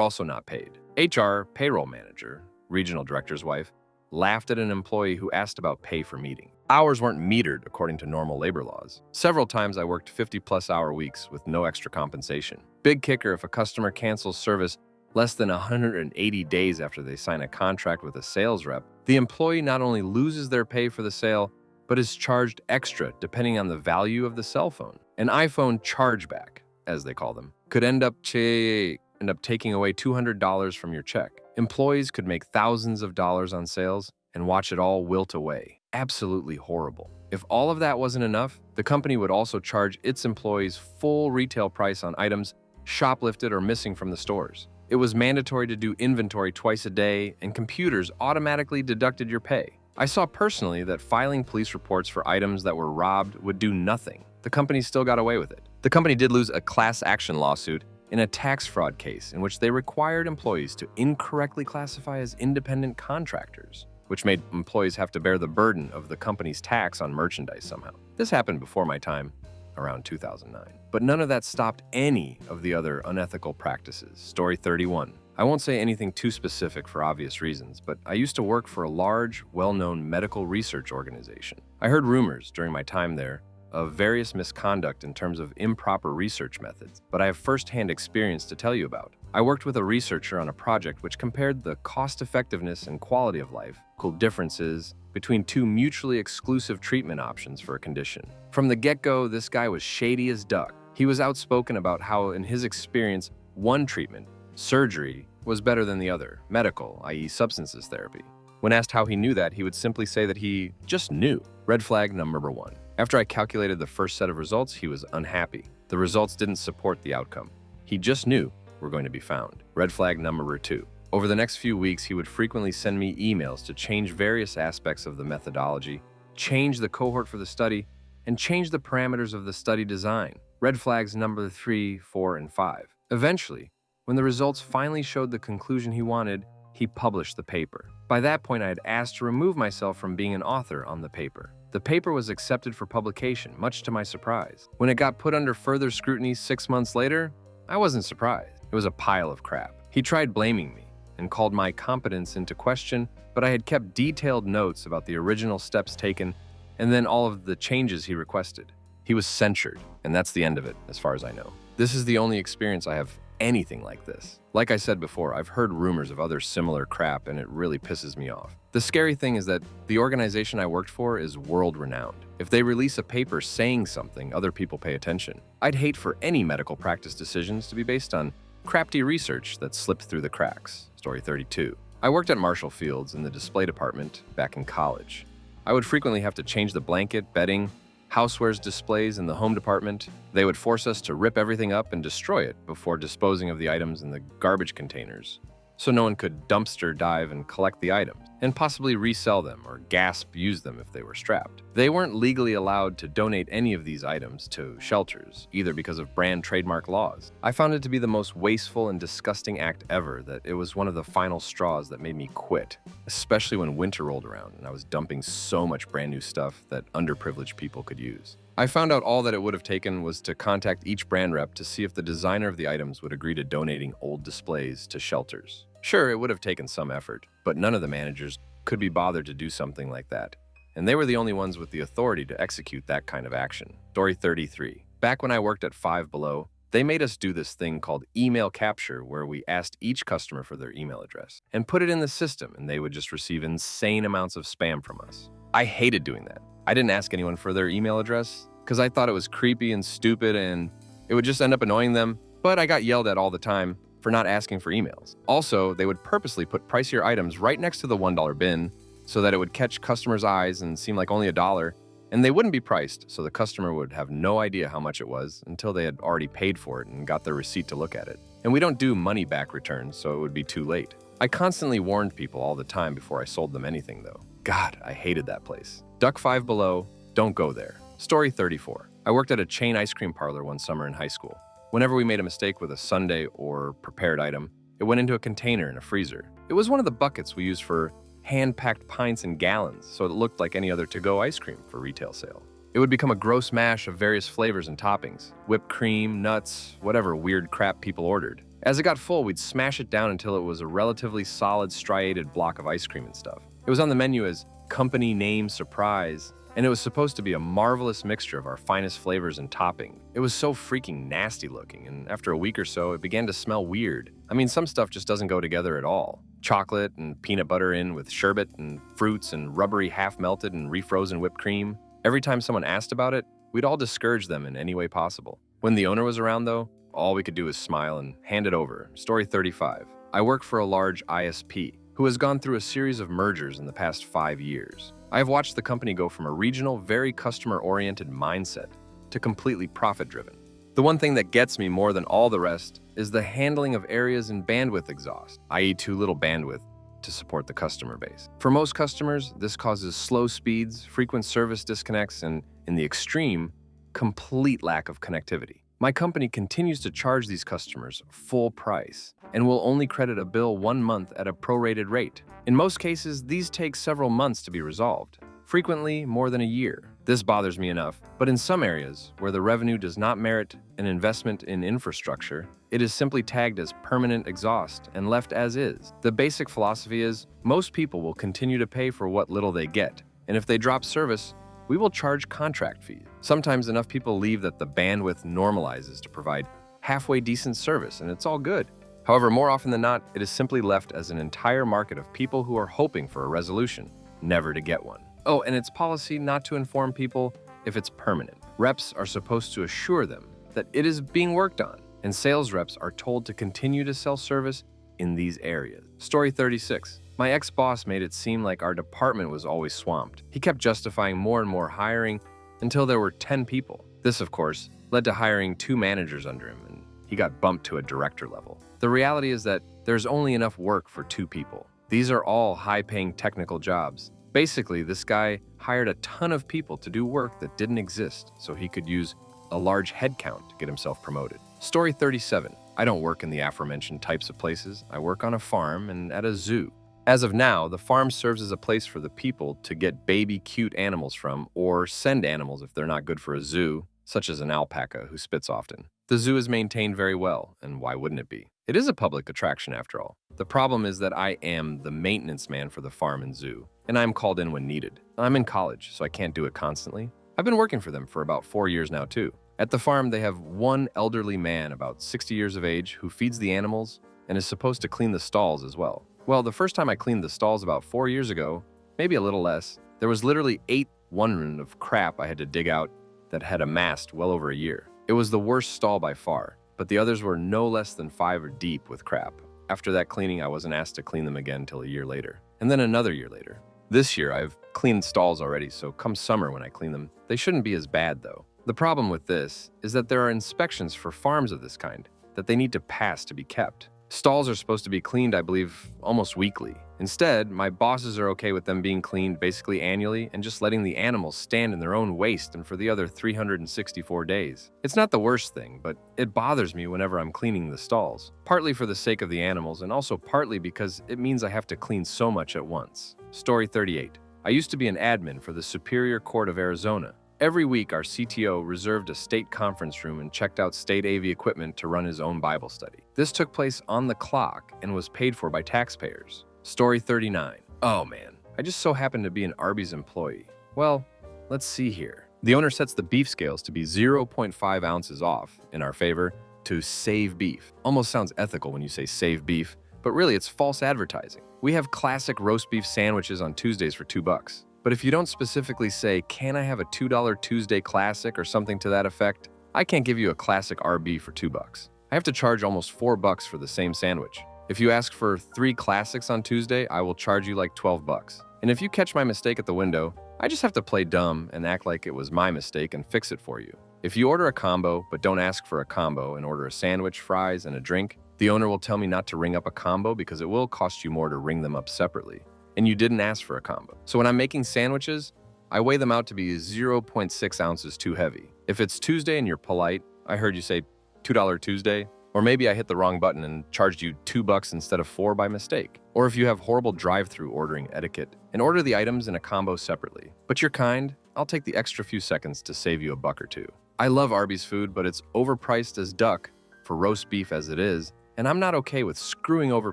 also not paid. HR payroll manager, regional director's wife, laughed at an employee who asked about pay for meeting. Hours weren't metered according to normal labor laws. Several times I worked 50-plus hour weeks with no extra compensation. Big kicker, if a customer cancels service less than 180 days after they sign a contract with a sales rep, the employee not only loses their pay for the sale, but is charged extra depending on the value of the cell phone. An iPhone chargeback, as they call them, could end up taking away $200 from your check. Employees could make thousands of dollars on sales and watch it all wilt away. Absolutely horrible. If all of that wasn't enough, the company would also charge its employees full retail price on items shoplifted or missing from the stores. It was mandatory to do inventory twice a day, and computers automatically deducted your pay. I saw personally that filing police reports for items that were robbed would do nothing. The company still got away with it. The company did lose a class action lawsuit in a tax fraud case in which they required employees to incorrectly classify as independent contractors, which made employees have to bear the burden of the company's tax on merchandise somehow. This happened before my time, around 2009. But none of that stopped any of the other unethical practices. Story 31. I won't say anything too specific for obvious reasons, but I used to work for a large, well-known medical research organization. I heard rumors during my time there of various misconduct in terms of improper research methods, but I have firsthand experience to tell you about. I worked with a researcher on a project which compared the cost-effectiveness and quality of life, differences between two mutually exclusive treatment options for a condition. From the get-go, this guy was shady as duck. He was outspoken about how, in his experience, one treatment, surgery, was better than the other, medical, i.e. substances therapy. When asked how he knew that, he would simply say that he just knew. Red flag number 1. After I calculated the first set of results, he was unhappy. The results didn't support the outcome. He just knew we're going to be found. Red flag number 2. Over the next few weeks, he would frequently send me emails to change various aspects of the methodology, change the cohort for the study, and change the parameters of the study design. Red flags number 3, 4, and 5. Eventually, when the results finally showed the conclusion he wanted, he published the paper. By that point, I had asked to remove myself from being an author on the paper. The paper was accepted for publication, much to my surprise. When it got put under further scrutiny 6 months later, I wasn't surprised. It was a pile of crap. He tried blaming me and called my competence into question, but I had kept detailed notes about the original steps taken and then all of the changes he requested. He was censured, and that's the end of it, as far as I know. This is the only experience I have anything like this. Like I said before, I've heard rumors of other similar crap, and it really pisses me off. The scary thing is that the organization I worked for is world-renowned. If they release a paper saying something, other people pay attention. I'd hate for any medical practice decisions to be based on crafty research that slipped through the cracks. Story 32. I worked at Marshall Field's in the display department back in college. I would frequently have to change the blanket, bedding, housewares displays in the home department. They would force us to rip everything up and destroy it before disposing of the items in the garbage containers. so no one could dumpster dive and collect the items, and possibly resell them or gasp use them if they were strapped. They weren't legally allowed to donate any of these items to shelters, either because of brand trademark laws. I found it to be the most wasteful and disgusting act ever that it was one of the final straws that made me quit, especially when winter rolled around and I was dumping so much brand new stuff that underprivileged people could use. I found out all that it would have taken was to contact each brand rep to see if the designer of the items would agree to donating old displays to shelters. Sure, it would have taken some effort, but none of the managers could be bothered to do something like that. And they were the only ones with the authority to execute that kind of action. Story 33. Back when I worked at Five Below, they made us do this thing called email capture, where we asked each customer for their email address and put it in the system, and they would just receive insane amounts of spam from us. I hated doing that. I didn't ask anyone for their email address because I thought it was creepy and stupid and it would just end up annoying them, but I got yelled at all the time for not asking for emails. Also, they would purposely put pricier items right next to the $1 bin so that it would catch customers' eyes and seem like only $1, and they wouldn't be priced, so the customer would have no idea how much it was until they had already paid for it and got their receipt to look at it. And we don't do money-back returns, so it would be too late. I constantly warned people all the time before I sold them anything, though. God, I hated that place. Duck Five Below, don't go there. Story 34. I worked at a chain ice cream parlor one summer in high school. Whenever we made a mistake with a sundae or prepared item, it went into a container in a freezer. It was one of the buckets we used for hand-packed pints and gallons, so it looked like any other to-go ice cream for retail sale. It would become a gross mash of various flavors and toppings, whipped cream, nuts, whatever weird crap people ordered. As it got full, we'd smash it down until it was a relatively solid striated block of ice cream and stuff. It was on the menu as company name surprise, and it was supposed to be a marvelous mixture of our finest flavors and topping. It was so freaking nasty looking, and after a week or so, it began to smell weird. I mean, some stuff just doesn't go together at all. Chocolate and peanut butter in with sherbet and fruits and rubbery half-melted and refrozen whipped cream. Every time someone asked about it, we'd all discourage them in any way possible. When the owner was around, though, all we could do was smile and hand it over. Story 35. I work for a large ISP who has gone through a series of mergers in the past 5 years. I have watched the company go from a regional, very customer-oriented mindset to completely profit-driven. The one thing that gets me more than all the rest is the handling of areas in bandwidth exhaust, i.e. too little bandwidth to support the customer base. For most customers, this causes slow speeds, frequent service disconnects, and, in the extreme, complete lack of connectivity. My company continues to charge these customers full price and will only credit a bill 1 month at a prorated rate. In most cases, these take several months to be resolved, frequently more than a year. This bothers me enough, but in some areas where the revenue does not merit an investment in infrastructure, it is simply tagged as permanent exhaust and left as is. The basic philosophy is most people will continue to pay for what little they get, and if they drop service, we will charge contract fees. Sometimes enough people leave that the bandwidth normalizes to provide halfway decent service, and it's all good. However, more often than not, it is simply left as an entire market of people who are hoping for a resolution, never to get one. Oh, and it's policy not to inform people if it's permanent. Reps are supposed to assure them that it is being worked on, and sales reps are told to continue to sell service in these areas. Story 36. My ex-boss made it seem like our department was always swamped. He kept justifying more and more hiring until there were 10 people. This, of course, led to hiring 2 managers under him, and he got bumped to a director level. The reality is that there's only enough work for 2 people. These are all high-paying technical jobs. Basically, this guy hired a ton of people to do work that didn't exist, so he could use a large headcount to get himself promoted. Story 37. I don't work in the aforementioned types of places. I work on a farm and at a zoo. As of now, the farm serves as a place for the people to get baby cute animals from or send animals if they're not good for a zoo, such as an alpaca who spits often. The zoo is maintained very well, and why wouldn't it be? It is a public attraction after all. The problem is that I am the maintenance man for the farm and zoo, and I'm called in when needed. I'm in college, so I can't do it constantly. I've been working for them for about 4 years now too. At the farm, they have one elderly man about 60 years of age who feeds the animals and is supposed to clean the stalls as well. Well, the first time I cleaned the stalls about 4 years ago, maybe a little less, there was literally 8 one of crap I had to dig out that had amassed well over a year. It was the worst stall by far, but the others were no less than 5 or deep with crap. After that cleaning, I wasn't asked to clean them again until a year later, and then another year later. This year, I've cleaned stalls already, so come summer when I clean them, they shouldn't be as bad though. The problem with this is that there are inspections for farms of this kind that they need to pass to be kept. Stalls are supposed to be cleaned, I believe, almost weekly. Instead, my bosses are okay with them being cleaned basically annually and just letting the animals stand in their own waste and for the other 364 days. It's not the worst thing, but it bothers me whenever I'm cleaning the stalls, partly for the sake of the animals and also partly because it means I have to clean so much at once. Story 38. I used to be an admin for the Superior Court of Arizona. Every week, our CTO reserved a state conference room and checked out state AV equipment to run his own Bible study. This took place on the clock and was paid for by taxpayers. Story 39. Oh man, I just so happened to be an Arby's employee. Well, let's see here. The owner sets the beef scales to be 0.5 ounces off in our favor to save beef. Almost sounds ethical when you say save beef, but really it's false advertising. We have classic roast beef sandwiches on Tuesdays for $2. But if you don't specifically say, can I have a $2 Tuesday classic or something to that effect, I can't give you a classic RB for $2. I have to charge almost $4 for the same sandwich. If you ask for 3 classics on Tuesday, I will charge you like $12. And if you catch my mistake at the window, I just have to play dumb and act like it was my mistake and fix it for you. If you order a combo but don't ask for a combo and order a sandwich, fries, and a drink, the owner will tell me not to ring up a combo because it will cost you more to ring them up separately. And you didn't ask for a combo. So when I'm making sandwiches, I weigh them out to be 0.6 ounces too heavy. If it's Tuesday and you're polite, I heard you say $2 Tuesday, or maybe I hit the wrong button and charged you $2 instead of $4 by mistake. Or if you have horrible drive-through ordering etiquette and order the items in a combo separately. But you're kind, I'll take the extra few seconds to save you a buck or two. I love Arby's food, but it's overpriced as duck for roast beef as it is, and I'm not okay with screwing over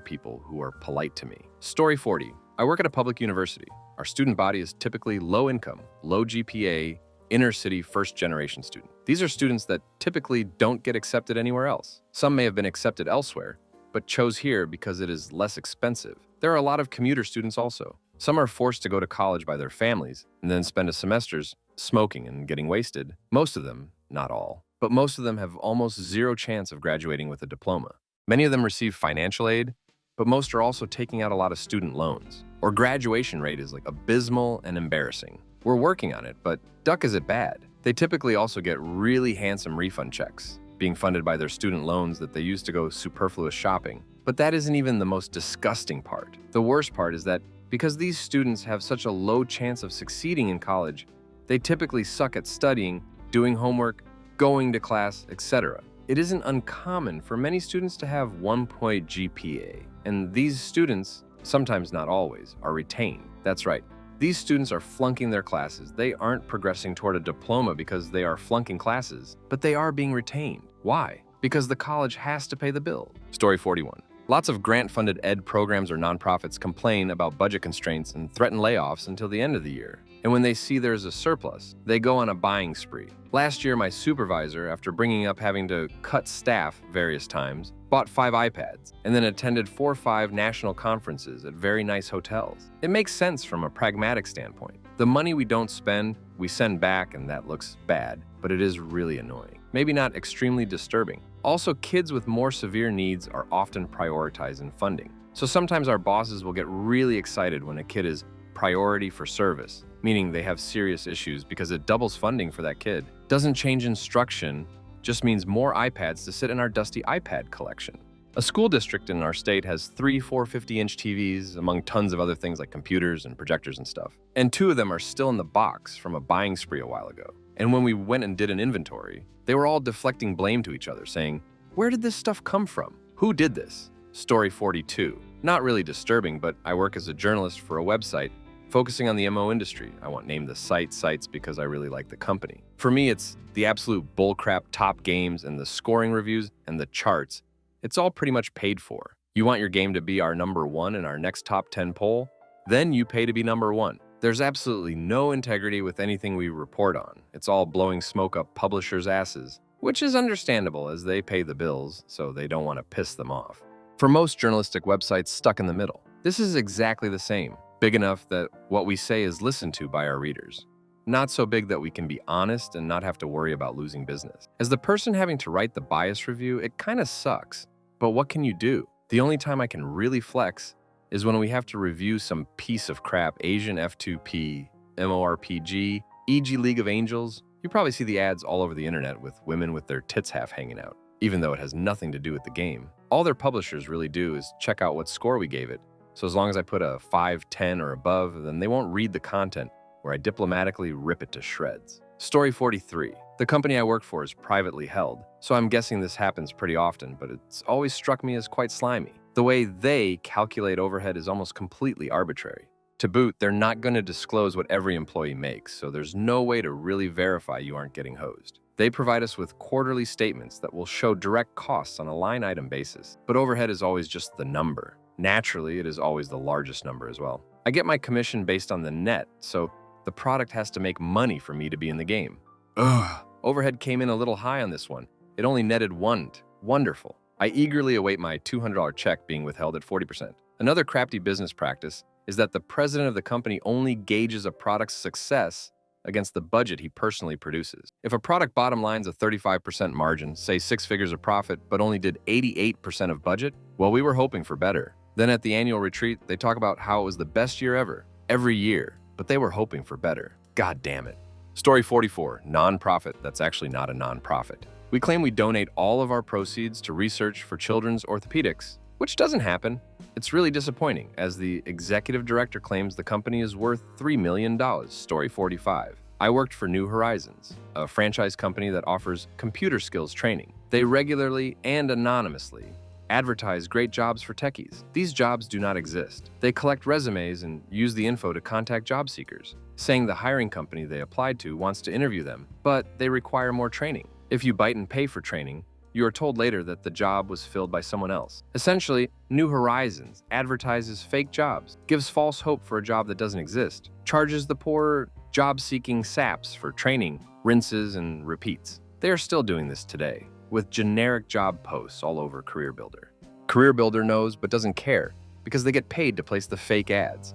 people who are polite to me. Story 40. I work at a public university. Our student body is typically low income, low GPA, inner city first-generation student. These are students that typically don't get accepted anywhere else. Some may have been accepted elsewhere, but chose here because it is less expensive. There are a lot of commuter students also. Some are forced to go to college by their families and then spend a semesters smoking and getting wasted. Most of them, not all, but most of them have almost zero chance of graduating with a diploma. Many of them receive financial aid, but most are also taking out a lot of student loans. Or graduation rate is like abysmal and embarrassing. We're working on it, but duck is it bad. They typically also get really handsome refund checks, being funded by their student loans that they use to go superfluous shopping. But that isn't even the most disgusting part. The worst part is that because these students have such a low chance of succeeding in college, they typically suck at studying, doing homework, going to class, etc. It isn't uncommon for many students to have 1-point GPA, and these students, sometimes not always, are retained. That's right. These students are flunking their classes. They aren't progressing toward a diploma because they are flunking classes, but they are being retained. Why? Because the college has to pay the bill. Story 41. Lots of grant-funded ed programs or nonprofits complain about budget constraints and threaten layoffs until the end of the year. And when they see there's a surplus, they go on a buying spree. Last year, my supervisor, after bringing up having to cut staff various times, bought 5 iPads, and then attended 4 or 5 national conferences at very nice hotels. It makes sense from a pragmatic standpoint. The money we don't spend, we send back, and that looks bad, but it is really annoying. Maybe not extremely disturbing. Also, kids with more severe needs are often prioritized in funding. So sometimes our bosses will get really excited when a kid is priority for service, meaning they have serious issues because it doubles funding for that kid. Doesn't change instruction, just means more iPads to sit in our dusty iPad collection. A school district in our state has 3 450-inch TVs, among tons of other things like computers and projectors and stuff. And 2 of them are still in the box from a buying spree a while ago. And when we went and did an inventory, they were all deflecting blame to each other, saying, "Where did this stuff come from? Who did this?" Story 42. Not really disturbing, but I work as a journalist for a website focusing on the MO industry. I won't name the sites because I really like the company. For me, it's the absolute bullcrap top games and the scoring reviews and the charts. It's all pretty much paid for. You want your game to be our number 1 in our next top 10 poll? Then you pay to be number 1. There's absolutely no integrity with anything we report on. It's all blowing smoke up publishers' asses, which is understandable as they pay the bills, so they don't want to piss them off. For most journalistic websites stuck in the middle, this is exactly the same. Big enough that what we say is listened to by our readers. Not so big that we can be honest and not have to worry about losing business. As the person having to write the bias review, it kind of sucks. But what can you do? The only time I can really flex is when we have to review some piece of crap Asian F2P, MMORPG, e.g. League of Angels. You probably see the ads all over the internet with women with their tits half hanging out, even though it has nothing to do with the game. All their publishers really do is check out what score we gave it. So as long as I put a 5, 10, or above, then they won't read the content where I diplomatically rip it to shreds. Story 43. The company I work for is privately held, so I'm guessing this happens pretty often, but it's always struck me as quite slimy. The way they calculate overhead is almost completely arbitrary. To boot, they're not going to disclose what every employee makes, so there's no way to really verify you aren't getting hosed. They provide us with quarterly statements that will show direct costs on a line item basis, but overhead is always just the number. Naturally, it is always the largest number as well. I get my commission based on the net, so the product has to make money for me to be in the game. Ugh. Overhead came in a little high on this one. It only netted one. Wonderful. I eagerly await my $200 check being withheld at 40%. Another crafty business practice is that the president of the company only gauges a product's success against the budget he personally produces. If a product bottom line's a 35% margin, say 6 figures of profit, but only did 88% of budget, well, we were hoping for better. Then at the annual retreat, they talk about how it was the best year ever, every year, but they were hoping for better. God damn it. Story 44, nonprofit that's actually not a nonprofit. We claim we donate all of our proceeds to research for children's orthopedics, which doesn't happen. It's really disappointing, as the executive director claims the company is worth $3 million. Story 45. I worked for New Horizons, a franchise company that offers computer skills training. They regularly and anonymously advertise great jobs for techies. These jobs do not exist. They collect resumes and use the info to contact job seekers, saying the hiring company they applied to wants to interview them, but they require more training. If you bite and pay for training, you are told later that the job was filled by someone else. Essentially, New Horizons advertises fake jobs, gives false hope for a job that doesn't exist, charges the poor job-seeking saps for training, rinses, and repeats. They are still doing this today, with generic job posts all over CareerBuilder. CareerBuilder knows but doesn't care because they get paid to place the fake ads.